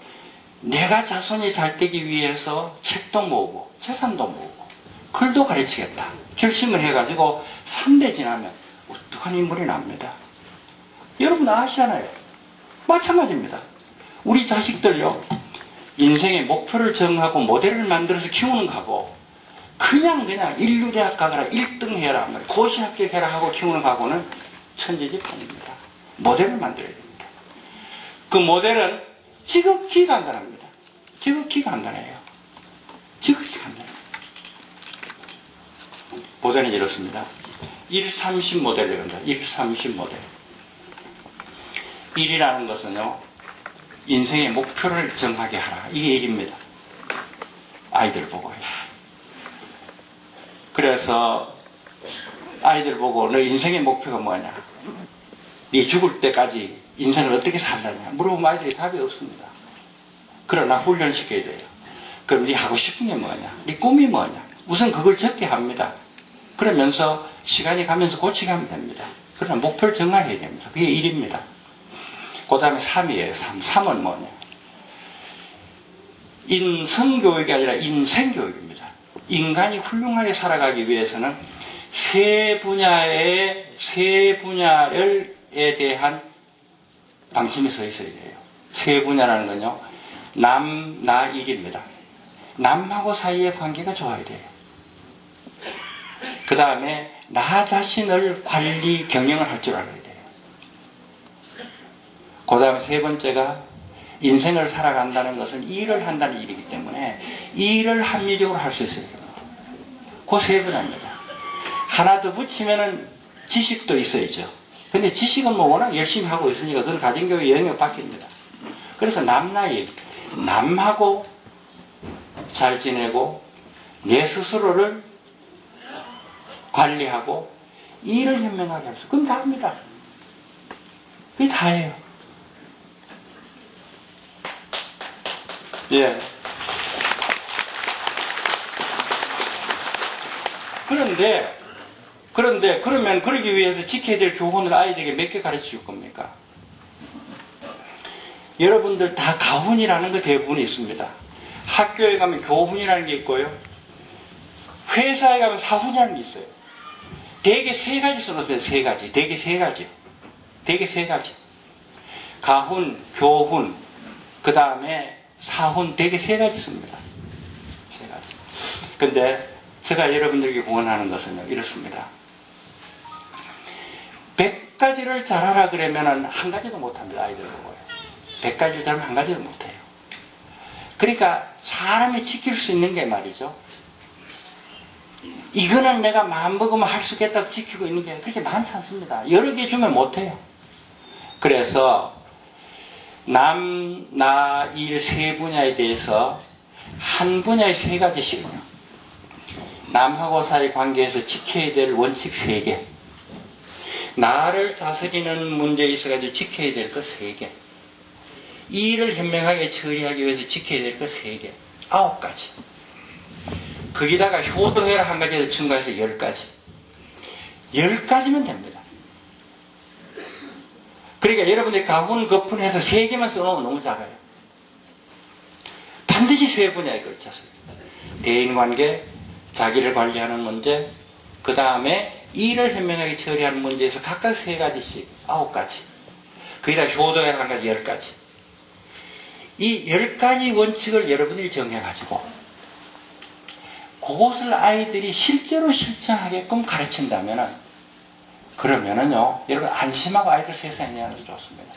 내가 자손이 잘 되기 위해서 책도 모으고 재산도 모으고 글도 가르치겠다 결심을 해가지고 3대 지나면 우뚝한 인물이 납니다. 여러분 아시잖아요. 마찬가지입니다. 우리 자식들요 인생의 목표를 정하고 모델을 만들어서 키우는 거하고 그냥 인류대학 가거라 1등 해라 고시 합격해라 하고 키우는 거하고는 천지집합입니다. 모델을 만들어야 됩니다. 그 모델은 지극히 간단합니다. 지극히 간단해요. 지극히 간단해요. 모델은 이렇습니다. 130 모델을 건다. 130 모델. 1이라는 것은요 인생의 목표를 정하게 하라. 이게 1입니다. 아이들 보고요. 그래서 아이들 보고 너 인생의 목표가 뭐냐? 네 죽을 때까지 인생을 어떻게 살라냐? 물어보면 아이들이 답이 없습니다. 그러나 훈련시켜야 돼요. 그럼 네 하고 싶은 게 뭐냐? 네 꿈이 뭐냐? 우선 그걸 적게 합니다. 그러면서 시간이 가면서 고치게 하면 됩니다. 그러나 목표를 정해야 됩니다. 그게 1입니다. 그 다음에 3이에요. 3은 뭐냐? 인성교육이 아니라 인생교육입니다. 인간이 훌륭하게 살아가기 위해서는 세 분야에 대한 방침이 서 있어야 돼요. 세 분야라는 건요, 남, 나, 일입니다. 남하고 사이의 관계가 좋아야 돼요. 그 다음에 나 자신을 관리, 경영을 할 줄 알아야 돼요. 그 다음에 세 번째가 인생을 살아간다는 것은 일을 한다는 일이기 때문에 일을 합리적으로 할 수 있어야 됩니다. 그 세 분야입니다. 하나 더 붙이면은 지식도 있어야죠. 근데 지식은 뭐 워낙 열심히 하고 있으니까 그건 가정교육의 영역 바뀝니다. 그래서 남나이, 남하고 잘 지내고 내 스스로를 관리하고 일을 현명하게 할 수, 그건 다 합니다. 그게 다예요. 예. 그러면 그러기 위해서 지켜야 될 교훈을 아이들에게 몇 개 가르쳐 줄 겁니까? 여러분들 다 가훈이라는 거 대부분 있습니다. 학교에 가면 교훈이라는 게 있고요. 회사에 가면 사훈이라는 게 있어요. 대개 세 가지 써놓으세요. 세 가지. 대개 세 가지. 대개 세 가지. 가훈, 교훈, 그 다음에 사훈, 대개 세 가지 씁니다. 세 가지. 근데 제가 여러분들에게 공언하는 것은 이렇습니다. 100가지를 잘하라 그러면 한 가지도 못합니다. 아이들 보고요. 100가지를 잘하면 한 가지도 못해요. 그러니까 사람이 지킬 수 있는 게 말이죠. 이거는 내가 마음먹으면 할 수 있겠다고 지키고 있는 게 그렇게 많지 않습니다. 여러 개 주면 못해요. 그래서 남, 나, 일 세 분야에 대해서 한 분야에 세 가지씩요. 남하고 사이 관계에서 지켜야 될 원칙 3개. 나를 다스리는 문제에 있어가지고 지켜야 될 것 3개. 이 일을 현명하게 처리하기 위해서 지켜야 될 것 3개. 9가지. 거기다가 효도해라 한 가지에서 첨가해서 10가지. 10가지면 됩니다. 그러니까 여러분들이 가훈, 거푼해서 3개만 써놓으면 너무 작아요. 반드시 3분야에 걸쳐서. 대인관계, 자기를 관리하는 문제, 그 다음에 일을 현명하게 처리하는 문제에서 각각 3가지씩 9가지. 거기다 효도해라 한 가지 10가지. 이 10가지 원칙을 여러분들이 정해가지고 그것을 아이들이 실제로 실천하게끔 가르친다면은 그러면은요 여러분 안심하고 아이들 세상에 내놓아도 좋습니다.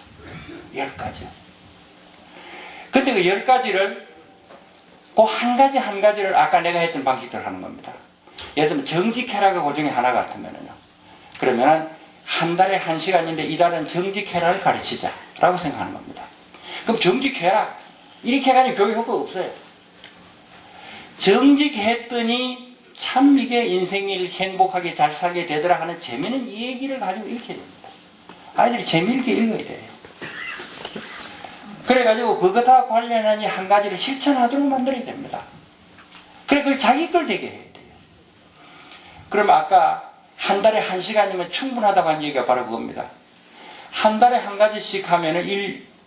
10가지요. 근데 그 10가지를 그 한 가지 한 가지를 아까 내가 했던 방식대로 하는 겁니다. 예를 들면 정직해라가 그 중에 하나 같으면은요. 그러면은 한 달에 1시간인데 이달은 정직해라를 가르치자 라고 생각하는 겁니다. 그럼 정직해라 이렇게 해가지고 교육 효과가 없어요. 정직했더니 참 이게 인생을 행복하게 잘 살게 되더라 하는 재미있는 이 얘기를 가지고 읽혀야 됩니다. 아이들이 재미있게 읽어야 돼요. 그래가지고 그것과 관련한 이 한 가지를 실천하도록 만들어야 됩니다. 그래 그걸 자기 걸 되게 해야 돼요. 그럼 아까 한 달에 1시간이면 충분하다고 한 얘기가 바로 그겁니다. 한 달에 한 가지씩 하면은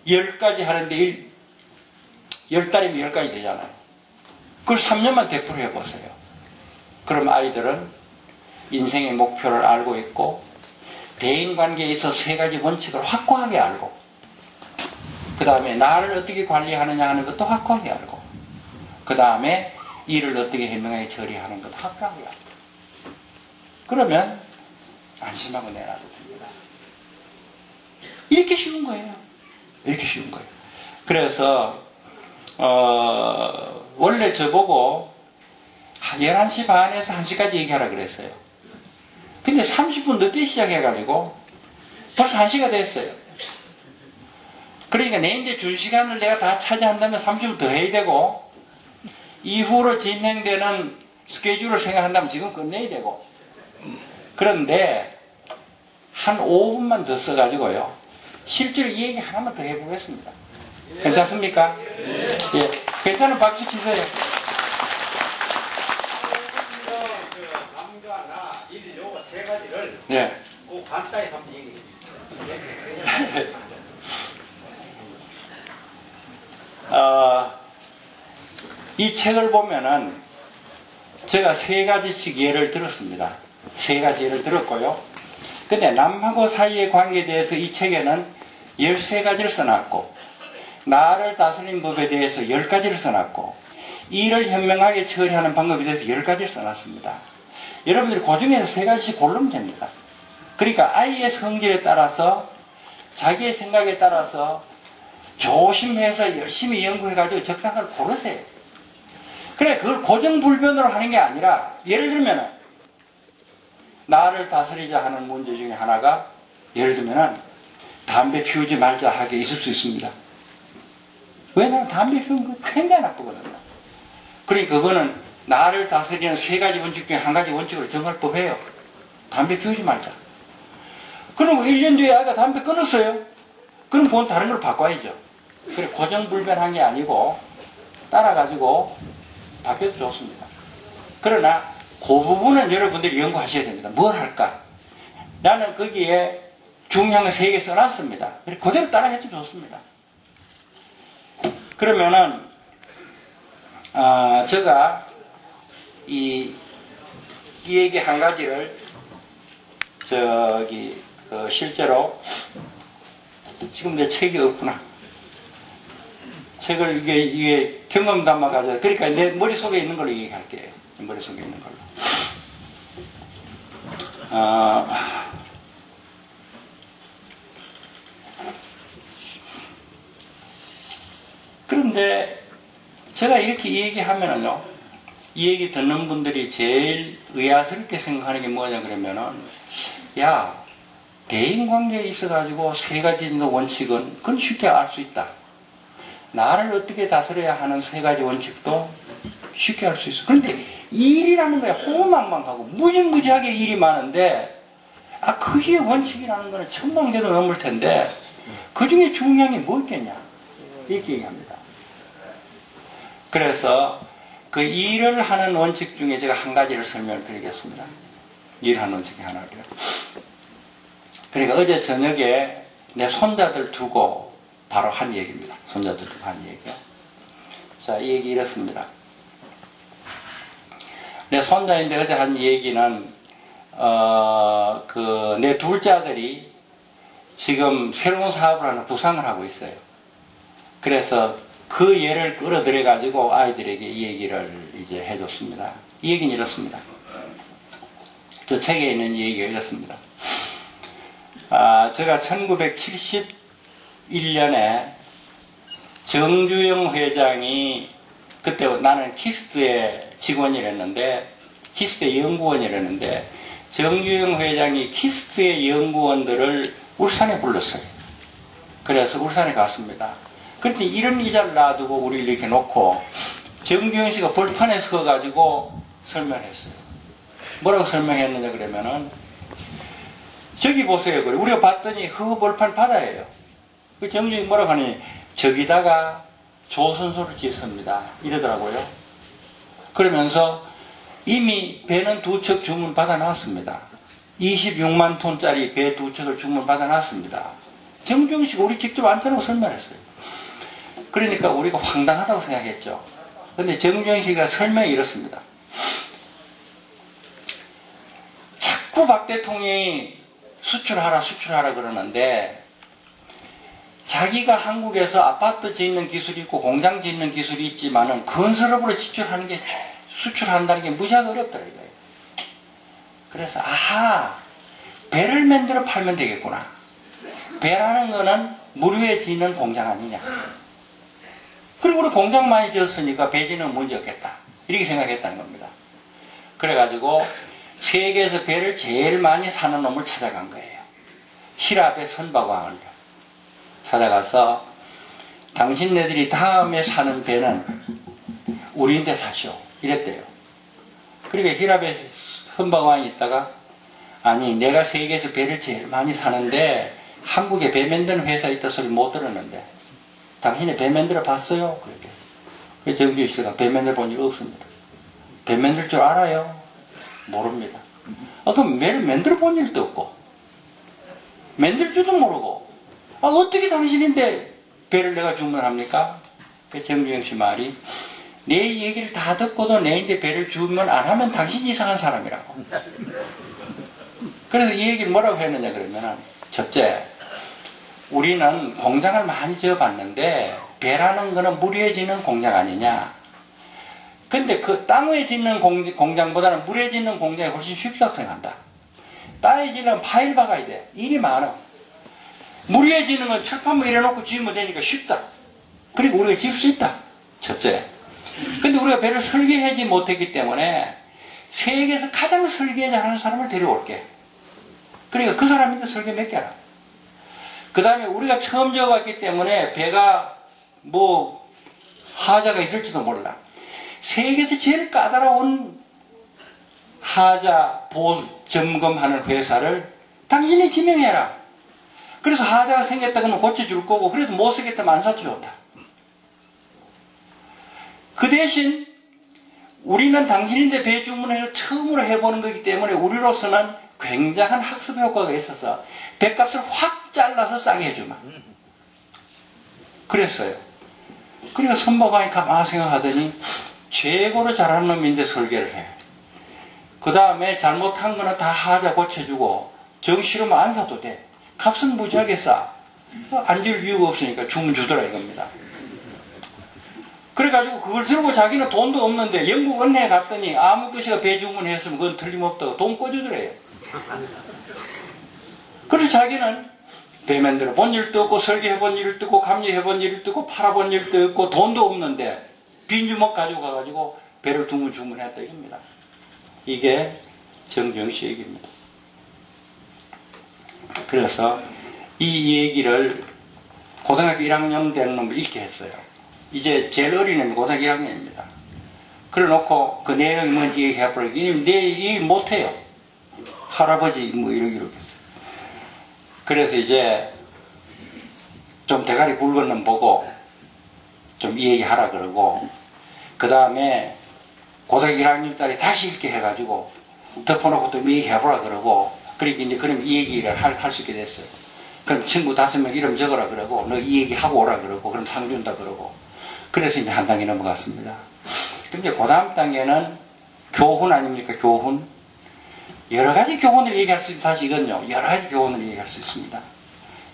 10가지 하는데 10달이면 10가지 되잖아요. 그걸 3년만 되풀이 해보세요. 그럼 아이들은 인생의 목표를 알고 있고 대인관계에 있어서 3가지 원칙을 확고하게 알고 그 다음에 나를 어떻게 관리하느냐 하는 것도 확고하게 알고 그 다음에 일을 어떻게 현명하게 처리하는 것도 확고하게 알고 그러면 안심하고 내놔도 됩니다. 이렇게 쉬운 거예요. 이렇게 쉬운 거예요. 그래서 원래 저보고 11시 반에서 1시까지 얘기하라 그랬어요. 근데 30분 늦게 시작해가지고 벌써 1시가 됐어요. 그러니까 내 이제 줄 시간을 내가 다 차지한다면 30분 더 해야 되고 이후로 진행되는 스케줄을 생각한다면 지금 끝내야 되고 그런데 한 5분만 더 써가지고요. 실제로 이 얘기 하나만 더 해보겠습니다. 괜찮습니까? 예. 괜찮은 박수 치세요. 남과 나, 일, 요거 3가지를 예. 꼭 간단히 한번 얘기해 주세요. 이 책을 보면은 제가 3가지씩 예를 들었습니다. 3가지 예를 들었고요. 근데 남하고 사이의 관계에 대해서 이 책에는 13가지를 써놨고 나를 다스리는 법에 대해서 10가지를 써놨고 일을 현명하게 처리하는 방법에 대해서 10가지를 써놨습니다. 여러분들이 그 중에서 3가지씩 고르면 됩니다. 그러니까 아이의 성질에 따라서 자기의 생각에 따라서 조심해서 열심히 연구해가지고 적당한 걸 고르세요. 그래 그걸 고정불변으로 하는 게 아니라 예를 들면 나를 다스리자 하는 문제 중에 하나가 예를 들면 담배 피우지 말자 하게 있을 수 있습니다. 왜냐하면 담배 피우는 거 굉장히 나쁘거든요. 그러니까 그거는 나를 다스리는 3가지 원칙 중에 한 가지 원칙으로 정할 법해요. 담배 피우지 말자. 그럼 1년 뒤에 아이가 담배 끊었어요. 그럼 그건 다른 걸 바꿔야죠. 그래 고정불변한 게 아니고 따라가지고 바뀌어도 좋습니다. 그러나 그 부분은 여러분들이 연구하셔야 됩니다. 뭘 할까? 나는 거기에 중요한 거 3개 써놨습니다. 그래 그대로 따라해도 좋습니다. 그러면은 제가 이 얘기 한 가지를 실제로 지금 내 책이 없구나. 책을 이게 경험 담아가지고 그러니까 내 머릿속에 있는 걸로 얘기할게요. 머릿속에 있는 걸로. 그런데 제가 이렇게 얘기하면은요, 이 얘기 듣는 분들이 제일 의아스럽게 생각하는 게 뭐냐 그러면은, 야, 대인관계에 있어가지고 세 가지 원칙은 그건 쉽게 알 수 있다. 나를 어떻게 다스려야 하는 세 가지 원칙도 쉽게 알 수 있어. 그런데 일이라는 거에 호망망하고 무지무지하게 일이 많은데, 그게 원칙이라는 거는 천만개도 넘을 텐데, 그 중에 중요한 게 뭐 있겠냐? 이렇게 얘기합니다. 그래서 그 일을 하는 원칙 중에 제가 한 가지를 설명을 드리겠습니다. 일하는 원칙이 하나를요. 그러니까 어제 저녁에 내 손자들 두고 바로 한 얘기입니다. 손자들 두고 한 얘기요. 자, 이 얘기 이렇습니다. 내 손자인데 어제 한 얘기는 내 둘째 아들이 지금 새로운 사업을 하는 부상을 하고 있어요. 그래서 그 예를 끌어들여 가지고 아이들에게 이 얘기를 이제 해줬습니다. 이 얘기는 이렇습니다. 저 책에 있는 이 얘기가 이렇습니다. 제가 1971년에 정주영 회장이, 그때 나는 키스트의 직원이랬는데, 키스트의 연구원이랬는데, 정주영 회장이 키스트의 연구원들을 울산에 불렀어요. 그래서 울산에 갔습니다. 그런데 이런 의자를 놔두고 우리를 이렇게 놓고 정주영 씨가 벌판에 서가지고 설명했어요. 뭐라고 설명했느냐 그러면은, 저기 보세요. 그래. 우리가 봤더니 그 벌판 바다예요. 그 정주영이 뭐라고 하니, 저기다가 조선소를 짓습니다. 이러더라고요. 그러면서 이미 배는 2척 주문 받아놨습니다. 26만 톤짜리 배 2척을 주문 받아놨습니다. 정주영 씨가 우리 직접 안타라고 설명했어요. 그러니까 우리가 황당하다고 생각했죠. 근데 정주영 씨가 설명이 이렇습니다. 자꾸 박 대통령이 수출하라 그러는데, 자기가 한국에서 아파트 짓는 기술이 있고 공장 짓는 기술이 있지만은 건설업으로 수출한다는 게 무지하게 어렵더라고요. 그래서 배를 만들어 팔면 되겠구나. 배라는 거는 물 위에 짓는 공장 아니냐. 그리고 우리 공장 많이 지었으니까 배 짓는 문제 없겠다. 이렇게 생각했다는 겁니다. 그래가지고 세계에서 배를 제일 많이 사는 놈을 찾아간 거예요. 히랍의 선박왕을요. 찾아가서 당신네들이 다음에 사는 배는 우리한테 사시오. 이랬대요. 그러니까 히랍의 선박왕이 있다가, 아니 내가 세계에서 배를 제일 많이 사는데 한국에 배 만드는 회사 있다 소리 못 들었는데 당신이 배 만들어 봤어요? 그렇게. 그래서 정규 씨가 배 만들어 본 적 없습니다. 배 만들 줄 알아요? 모릅니다. 그럼 배를 만들어 본 일도 없고 만들 줄도 모르고 어떻게 당신인데 배를 내가 주문합니까? 그 정규영 씨 말이, 내 얘기를 다 듣고도 내인데 배를 주문 안 하면 당신이 이상한 사람이라고. 그래서 이 얘기를 뭐라고 했느냐 그러면은, 첫째, 우리는 공장을 많이 지어봤는데 배라는 거는 물 위에 짓는 공장 아니냐. 근데 그 땅 위에 짓는 공장보다는 물에 짓는 공장이 훨씬 쉽다고 생각한다. 땅에 짓는 파일 박아야 돼. 일이 많아. 물 위에 짓는 건 철판만 이래놓고 지으면 되니까 쉽다. 그리고 우리가 지을 수 있다. 첫째. 근데 우리가 배를 설계하지 못했기 때문에 세계에서 가장 설계하는 사람을 데려올게. 그러니까 그 사람인데 설계 몇 개라. 그 다음에 우리가 처음 지어봤기 때문에 배가 하자가 있을지도 몰라. 세계에서 제일 까다로운 하자 점검하는 회사를 당신이 지명해라. 그래서 하자가 생겼다 그러면 고쳐줄 거고, 그래도 못 쓰겠다면 안 사줘온다. 그 대신 우리는 당신인데 배 주문해서 처음으로 해보는 거기 때문에 우리로서는 굉장한 학습 효과가 있어서 배값을 확 잘라서 싸게 해주마. 그랬어요. 그러니까 선보관이 가만히 생각하더니 최고로 잘하는 놈인데 설계를 해. 그 다음에 잘못한 거는 다 하자 고쳐주고 정 싫으면 안 사도 돼. 값은 무지하게 싸. 안 줄 이유가 없으니까 주문 주더라 이겁니다. 그래가지고 그걸 들고 자기는 돈도 없는데 영국 은행에 갔더니 아무 것이가 배 주문했으면 그건 틀림없다고 돈 꿔주더래요. 그래서 자기는 배 만들어 본 일도 없고 설계해본 일도 없고 감리해본 일도 없고 팔아본 일도 없고 돈도 없는데 빈 주먹 가지고 가가지고 배를 주문했다 이겁니다. 이게 정정씨 얘기입니다. 그래서 이 얘기를 고등학교 1학년 되는 놈을 읽게 했어요. 이제 제일 어린 애는 고등학교 1학년입니다. 그래 놓고 그 내용이 뭔지 얘기해버리기 내 얘기 못해요. 할아버지 뭐 이렇게 했어요. 그래서 이제 좀 대가리 굵은 놈 보고 좀 이 얘기 하라 그러고 그 다음에 고등학교 1학년짜리 다시 읽게 해가지고 덮어놓고 또 얘기해보라 그러고 그러니까 이제 그럼 이 얘기를 할 수 있게 됐어요. 그럼 친구 5명 이름 적어라 그러고 너 이 얘기 하고 오라 그러고 그럼 상 준다 그러고 그래서 이제 한 단계 넘어갔습니다. 근데 그 다음 단계는 교훈 아닙니까? 교훈. 여러 가지 교훈을 얘기할 수 있다. 사실 이건요. 여러 가지 교훈을 얘기할 수 있습니다.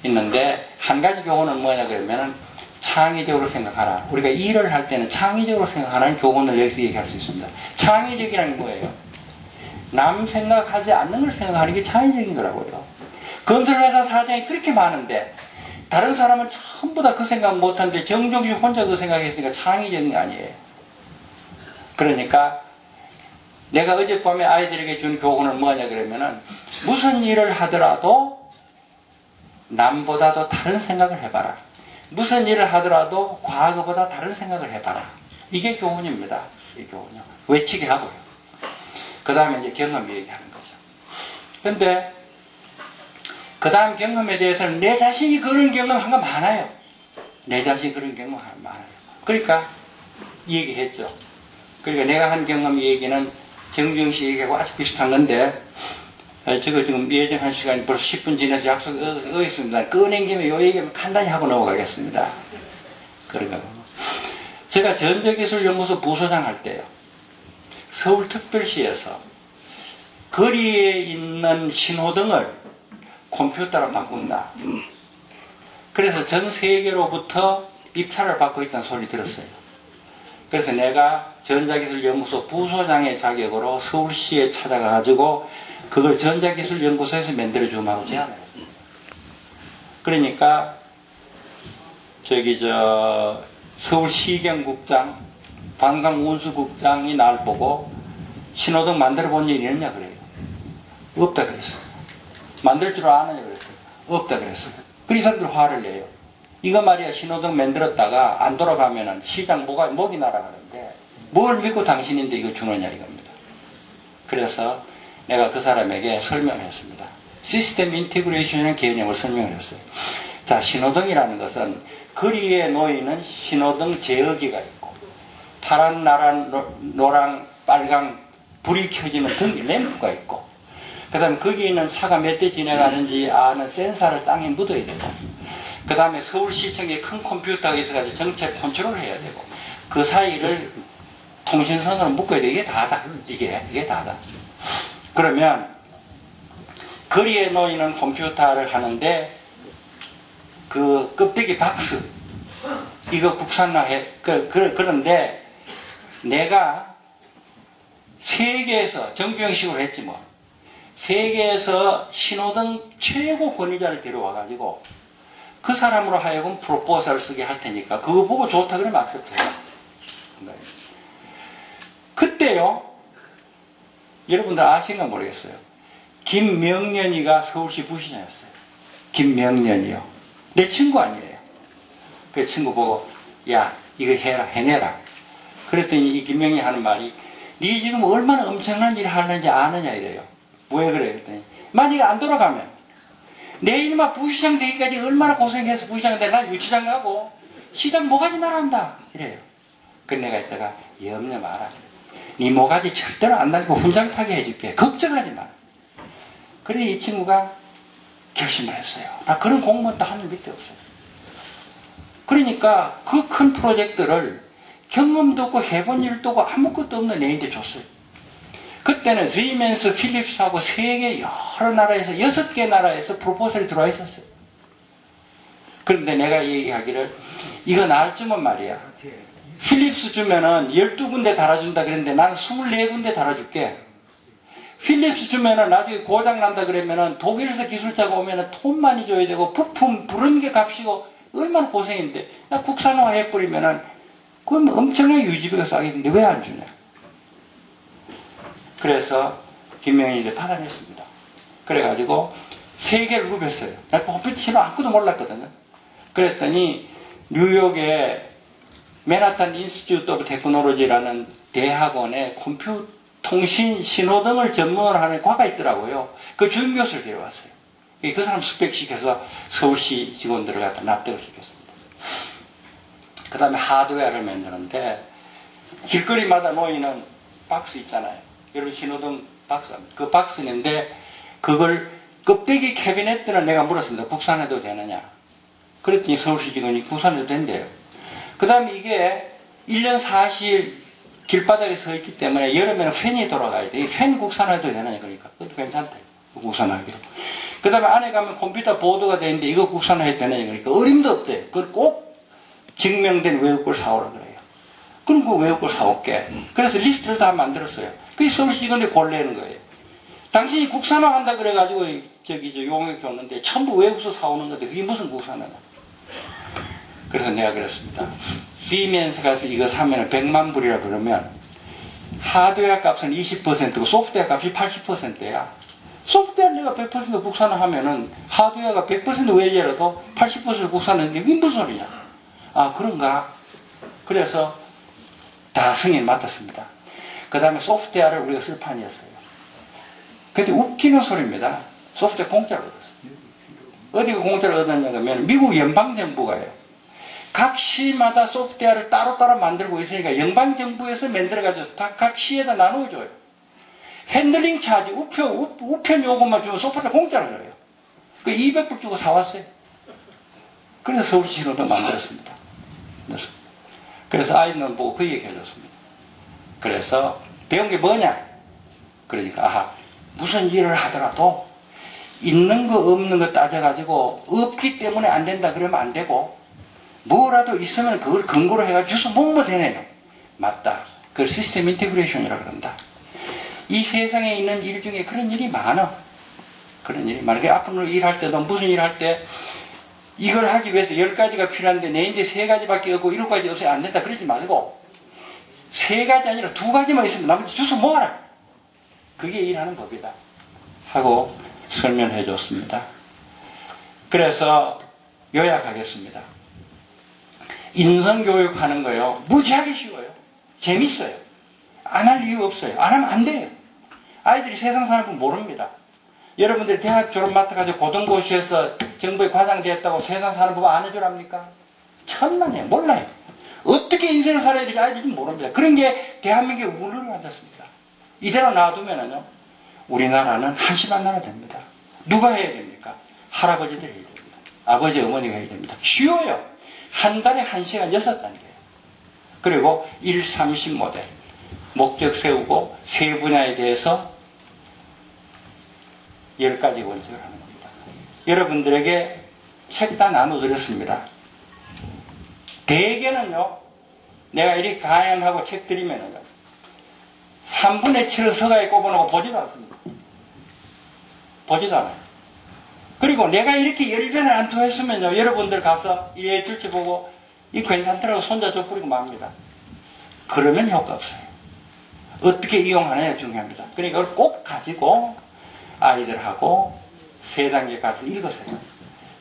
있는데 한 가지 교훈은 뭐냐 그러면은 창의적으로 생각하라. 우리가 일을 할 때는 창의적으로 생각하는 교훈을 여기서 얘기할 수 있습니다. 창의적이라는 게 뭐예요? 남 생각하지 않는 걸 생각하는 게 창의적인 거라고요. 건설회사 사장이 그렇게 많은데 다른 사람은 전부 다 그 생각 못하는데 정종씨 혼자 그 생각했으니까 창의적인 게 아니에요. 그러니까 내가 어젯밤에 아이들에게 준 교훈은 뭐냐 그러면은 무슨 일을 하더라도 남보다도 다른 생각을 해봐라. 무슨 일을 하더라도 과거보다 다른 생각을 해봐라. 이게 교훈입니다. 이게 교훈이요. 외치게 하고요. 그 다음에 이제 경험 얘기하는 거죠. 근데 그 다음 경험에 대해서는 내 자신이 그런 경험한 거 많아요. 내 자신이 그런 경험한 거 많아요. 그러니까 얘기했죠. 그러니까 내가 한 경험 얘기는 정주영씨 얘기하고 아주 비슷한 건데 저거 지금 예정한 시간이 벌써 10분 지나서 약속 어겼습니다. 꺼낸 김에 요 얘기만 간단히 하고 넘어가겠습니다. 그러니까 제가 전자기술연구소 부소장 할 때요. 서울특별시에서 거리에 있는 신호등을 컴퓨터로 바꾼다. 그래서 전 세계로부터 입찰을 받고 있다는 소리 들었어요. 그래서 내가 전자기술연구소 부소장의 자격으로 서울시에 찾아가가지고 그걸 전자기술연구소에서 만들어주면 하고 제안을 했어요. 그러니까 서울시경국장, 관광운수국장이 날 보고 신호등 만들어 본 일이 있느냐 그래요. 없다 그랬어요. 만들 줄 아느냐 그랬어요. 없다 그랬어요. 그래서 이 사람들 화를 내요. 이거 말이야 신호등 만들었다가 안 돌아가면은 시장 목이 날아가는데 뭘 믿고 당신인데 이거 주느냐 이겁니다. 그래서 내가 그 사람에게 설명을 했습니다. 시스템 인티그레이션이라는 개념을 설명을 했어요. 자, 신호등이라는 것은 거리에 놓이는 신호등 제어기가 있고 파란, 노랑, 빨강 불이 켜지는 등 램프가 있고 그 다음에 거기에 있는 차가 몇 대 지나가는지 아는 센서를 땅에 묻어야 되고 그 다음에 서울시청에 큰 컴퓨터가 있어가지고 정체 컨트롤을 해야 되고 그 사이를 통신선으로 묶어야 돼. 이게 다다. 이게 다다. 그러면 거리에 놓이는 컴퓨터를 하는데 그 껍데기 박스 이거 국산화해. 그런데 내가 세계에서 정규형식으로 했지 뭐. 세계에서 신호등 최고 권위자를 데려와가지고 그 사람으로 하여금 프로포설을 쓰게 할 테니까 그거 보고 좋다 그러면 악셉트해요. 그때요. 여러분들 아신가 모르겠어요. 김명년이가 서울시 부시장이었어요. 김명년이요. 내 친구 아니에요. 그 친구 보고 야 이거 해내라. 그랬더니 이 김명년이 하는 말이 네 지금 얼마나 엄청난 일을 하는지 아느냐 이래요. 왜 그래? 그랬더니 만약에 안 돌아가면 내일 막 부시장 되기까지 얼마나 고생해서 부시장 돼. 난 유치장 가고 시장 모가지 나란다 이래요. 그 내가 이따가 염려 마라. 네 모가지 절대로 안 날리고 훈장 타게 해줄게. 걱정하지 마. 그래 이 친구가 결심을 했어요. 나 그런 공무원 또 하늘 밑에 없어요. 그러니까 그 큰 프로젝트를 경험도 없고 해본 일도 없고 아무것도 없는 애인데 줬어요. 그때는 시멘스, 필립스하고 세계 여러 나라에서 6개 나라에서 프로포설이 들어와 있었어요. 그런데 내가 얘기하기를 이거 나을쯤은 말이야. 필립스 주면은 12군데 달아준다 그랬는데 난 24군데 달아줄게. 필립스 주면은 나중에 고장난다 그러면은 독일에서 기술자가 오면은 돈 많이 줘야 되고 부품 부르는 게 값이고 얼마나 고생인데 나 국산화 해버리면은 그건 엄청나게 유지비가 싸겠는데 왜 안 주냐. 그래서 김명희를 파산했습니다. 그래가지고 3개를 룹했어요. 나 컴퓨터 신호 아무것도 몰랐거든요. 그랬더니 뉴욕의 맨하탄 인스티튜트 오브 테크놀로지라는 대학원에 컴퓨터 통신 신호등을 전문으로 하는 과가 있더라고요. 그 주임 교수를 데려왔어요. 그 사람 스펙시켜서 서울시 직원들을 갖다 납득을 시켰습니다. 그 다음에 하드웨어를 만드는데 길거리마다 놓이는 박스 있잖아요. 여러분 신호등 박스, 그 박스인데 그걸 껍데기 캐비넷들을 내가 물었습니다. 국산해도 되느냐. 그랬더니 서울시 직원이 국산해도 된대요. 그 다음에 이게 1년 4일 길바닥에 서 있기 때문에 여름에는 팬이 돌아가야 돼. 이 팬 국산화해도 되느냐. 그러니까 그것도 괜찮대. 국산화하기로. 그 다음에 안에 가면 컴퓨터 보드가 되는데 이거 국산화해도 되느냐. 그러니까 어림도 없대. 그걸 꼭 증명된 외국걸 사오라 그래요. 그럼 그 외국걸 사올게. 그래서 리스트를 다 만들었어요. 그게 서울시 직원들이 골라내는 거예요. 당신이 국산화한다 그래가지고 저기 용역 줬는데 전부 외국서 사오는 건데 그게 무슨 국산화냐. 그래서 내가 그랬습니다. 시멘스 가서 이거 사면 100만 불이라 그러면 하드웨어 값은 20%고 소프트웨어 값이 80%야. 소프트웨어 내가 100% 국산화 하면은 하드웨어가 100% 외제라도 80% 국산화인데 이게 무슨 소리냐. 아 그런가. 그래서 다 승인 맡았습니다. 그 다음에 소프트웨어를 우리가 쓸 판이었어요. 근데 웃기는 소리입니다. 소프트웨어 공짜로 얻었어요. 어디가 공짜로 얻었냐 하면 미국 연방정부가요. 각 시마다 소프트웨어를 따로따로 만들고 있으니까 연방정부에서 만들어가지고 각 시에다 나눠줘요. 핸들링 차지, 우편 요금만 주고 소프트웨어 공짜로 줘요. 그 200불 주고 사왔어요. 그래서 서울시 신호등 만들었습니다. 그래서 아이는 보고 그 얘기 해줬습니다. 그래서 배운 게 뭐냐? 그러니까 아하, 무슨 일을 하더라도 있는 거 없는 거 따져가지고 없기 때문에 안 된다 그러면 안 되고 뭐라도 있으면 그걸 근거로 해가지고 주소 뭐뭐 되네요. 맞다. 그걸 시스템 인테그레이션이라고 그런다. 이 세상에 있는 일 중에 그런 일이 많아. 그런 일이 많아. 앞으로 일할 때도 무슨 일 할 때 이걸 하기 위해서 10가지가 필요한데 내 이제 3가지밖에 없고 7가지 없어야 안 된다. 그러지 말고 3가지 아니라 2가지만 있으면 나머지 주소 모아라. 그게 일하는 법이다. 하고 설명해 줬습니다. 그래서 요약하겠습니다. 인성교육 하는 거요. 무지하게 쉬워요. 재밌어요. 안 할 이유 없어요. 안 하면 안 돼요. 아이들이 세상 사는 건 모릅니다. 여러분들이 대학 졸업 맡아가지고 고등고시에서 정부에 과장되었다고 세상 사는 법 안 해주랍니까? 천만에요. 몰라요. 어떻게 인생을 살아야 될지 아이들이 모릅니다. 그런 게 대한민국에 우르르 앉았습니다. 이대로 놔두면은요, 우리나라는 한심한 나라 됩니다. 누가 해야 됩니까? 할아버지들이 해야 됩니다. 아버지, 어머니가 해야 됩니다. 쉬워요. 한 달에 1시간 6단계. 그리고 1-30 모델. 목적 세우고 세 분야에 대해서 10가지 원칙을 하는 겁니다. 여러분들에게 책 다 나눠드렸습니다. 대개는요, 내가 이렇게 강연하고 책 드리면은요, 3분의 7을 서가에 꼽아놓고 보지도 않습니다. 보지도 않아요. 그리고 내가 이렇게 열변을 안 토했으면요, 여러분들 가서 이 줄지 보고 이 괜찮더라고 손자줘 뿌리고 맙니다. 그러면 효과 없어요. 어떻게 이용하느냐 중요합니다. 그러니까 그걸 꼭 가지고 아이들하고 3단계까지 읽으세요.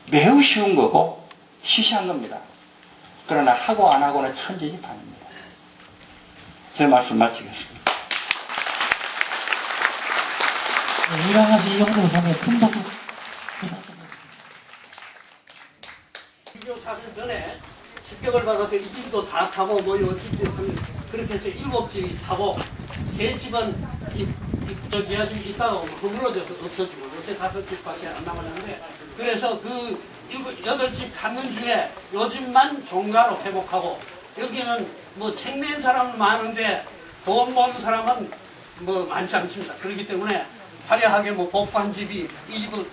매우 쉬운 거고 시시한 겁니다. 그러나 하고 안 하고는 천지지판입니다. 제 말씀 마치겠습니다. 유명하신 이용동 선생님 큰 박수. 비디오 4년 전에 습격을 받아서 이 집도 다 타고 뭐 요 집도 그렇게 해서 7집이 타고 3집은 저기 아주 있다가 허물어져서 없어지고 요새 5집밖에 안 남았는데 그래서 그 8집 갖는 중에 요즘만 종가로 회복하고 여기는 뭐 책 낸 사람은 많은데 돈 버는 사람은 뭐 많지 않습니다. 그렇기 때문에 화려하게 뭐 복한 집이 이 집은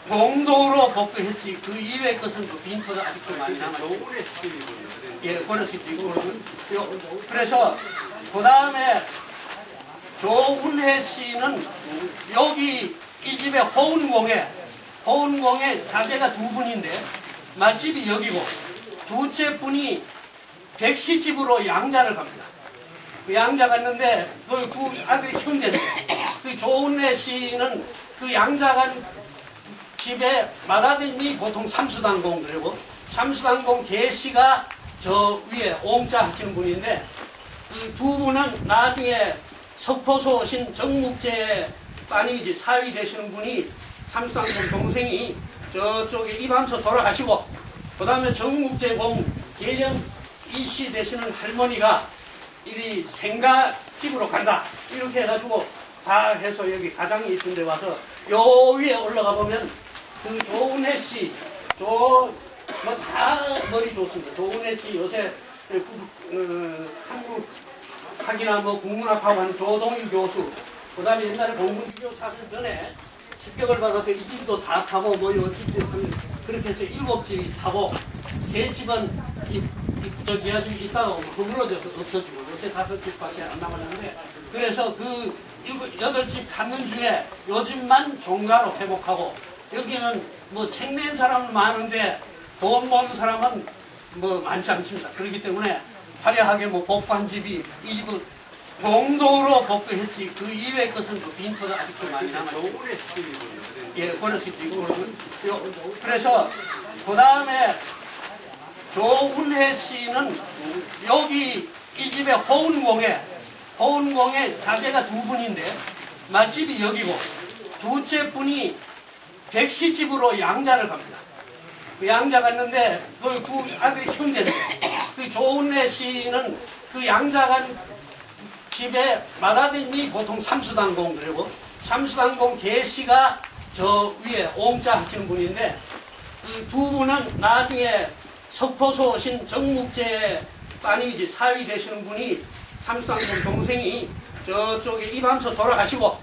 공동으로 복구했지 그 이외의 것은 그 빈터가 아직도 많이 남아있어요. 예, 그럴 수도 있고. 그래서 그 다음에 조운혜 씨는 여기 이 집에 호은공에 자제가 2분인데 맛집이 여기고 둘째 분이 백시집으로 양자를 갑니다. 그 양자 갔는데 그 두 아들이 형제인데 그 조운혜 씨는 그 양자 간 집에 마다님이 보통 삼수당공 그리고 삼수당공 계씨가 저 위에 옹자 하시는 분인데 그 2분은 나중에 석포소 오신 정묵재 따님이지 사위 되시는 분이 삼수당공 동생이 저쪽에 이밤서 돌아가시고 그 다음에 정묵재공 계령 이씨 되시는 할머니가 이리 생가집으로 간다 이렇게 해가지고 다 해서 여기 가장이 있던 데 와서 요 위에 올라가 보면 그 조은혜 씨, 뭐 다 머리 좋습니다. 조은혜 씨 요새 한국 학이나 뭐 국문학하고 하는 조동일 교수, 그 다음에 옛날에 공군주교 사실 전에 습격을 받아서 이 집도 다 타고 뭐 요 집도 그렇게 해서 7집이 타고 3집은 저기 아주 있다가 허물어져서 없어지고 요새 5집밖에 안 남았는데 그래서 그 8집 갖는 중에 요즘만 종가로 회복하고 여기는 뭐 책 낸 사람은 많은데 돈 버는 사람은 뭐 많지 않습니다. 그렇기 때문에 화려하게 뭐 복한 집이 이 집은 공동으로 복구했지 그 이외의 것은 그 빈터가 아직도 많이 남아있어요. 예, 그럴 수도 있고. 그래서 그 다음에 조운혜 씨는 여기 이 집에 호은공에 자제가 2분인데 맛집이 여기고 둘째 분이 백시집으로 양자를 갑니다. 그 양자 갔는데 그 두 아들이 형제인데 그 조운혜 씨는 그 양자 간 집에 마다님이 보통 삼수당공 그리고 삼수당공 계씨가 저 위에 옹자 하시는 분인데 그 2분은 나중에 석포소 오신 정묵재 따님이지 사위 되시는 분이 삼수당공 동생이 저쪽에 이밤서 돌아가시고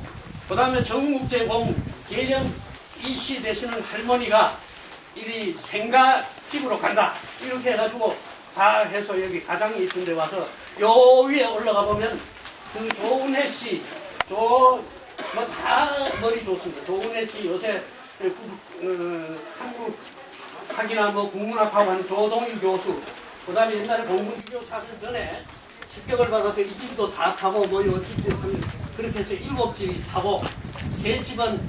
그 다음에 정묵재공 계령 이씨 되시는 할머니가 이리 생가집으로 간다 이렇게 해가지고 다 해서 여기 가장이 있던 데 와서 요 위에 올라가 보면 그 조은혜 씨, 뭐 다 머리 좋습니다. 조은혜 씨 요새 한국 학이나 뭐 국문학하고 하는 조동일 교수, 그 다음에 옛날에 공군주교 사실 전에 습격을 받아서 이 집도 다 타고 뭐 요 집도 그렇게 해서 7집이 타고 3집은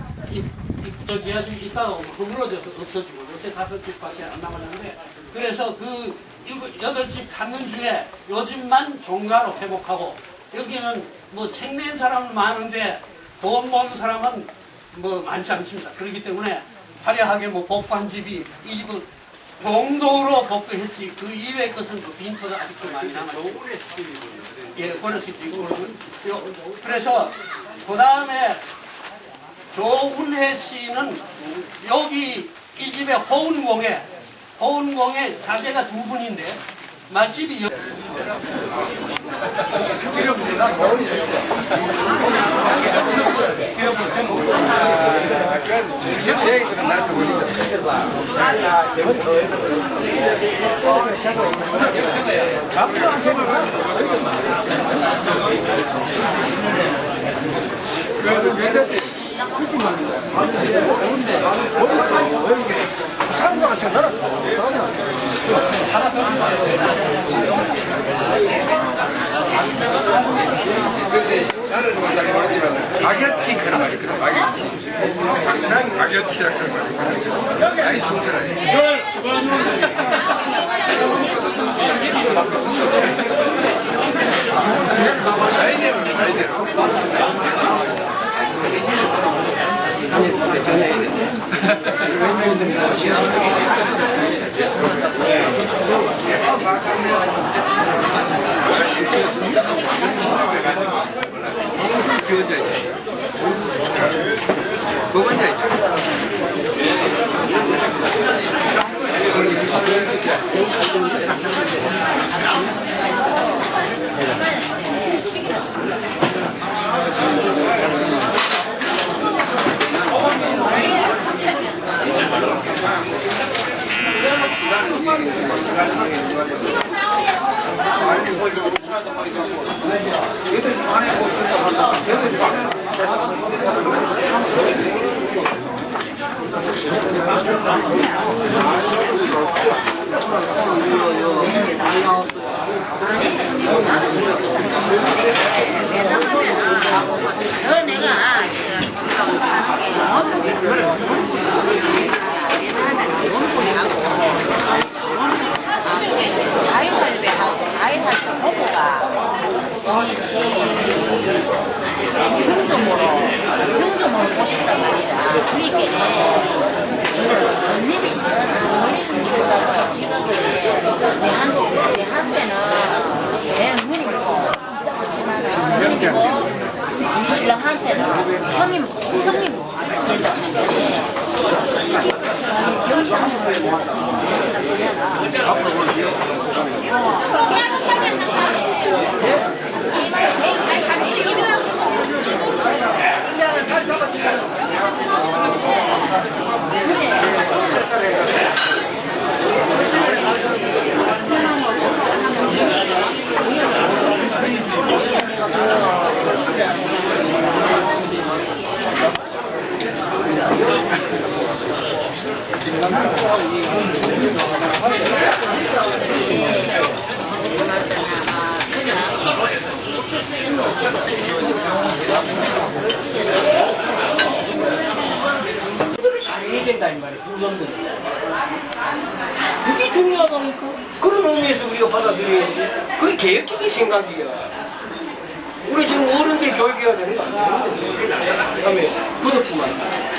저기 아주 있다가 허물어져서 없어지고 요새 5집밖에 안 남았는데 그래서 그 8집 갖는 중에 요즘만 종가로 회복하고 여기는 뭐 책 낸 사람은 많은데 돈 버는 사람은 뭐 많지 않습니다. 그렇기 때문에 화려하게 뭐 복한 집이 이 집은 공동으로 복구했지 그 이외의 것은 그 빈터가 아직도 많이 남아있어요. 예, 그럴 수도 있고. 그래서 그 다음에 조운혜 씨는 여기 이 집에 호은공에 자제가 2분인데 맛집이 여기 악여치 그런 말이 그런 악여치라 그런 말이 나이 순서라 지원자이죠. 정점으로 보신단 말이야. 그러니까 언니가 있잖아. 언니가 있어가지고 지금 내 한때는 내 누님이고 그렇지만은 우리 신랑한테는 형님 된다고 생각해. 시집 끝이면 경상을 못 잘해야 된다 이 말이야. 후손들이. 그게 중요하다니까. 그런 의미에서 우리가 받아들여야지. 그게 개혁적인 생각이야. 우리 지금 어른들 교육해야 되는 거 아니야? 그다음에 그것뿐만 아니라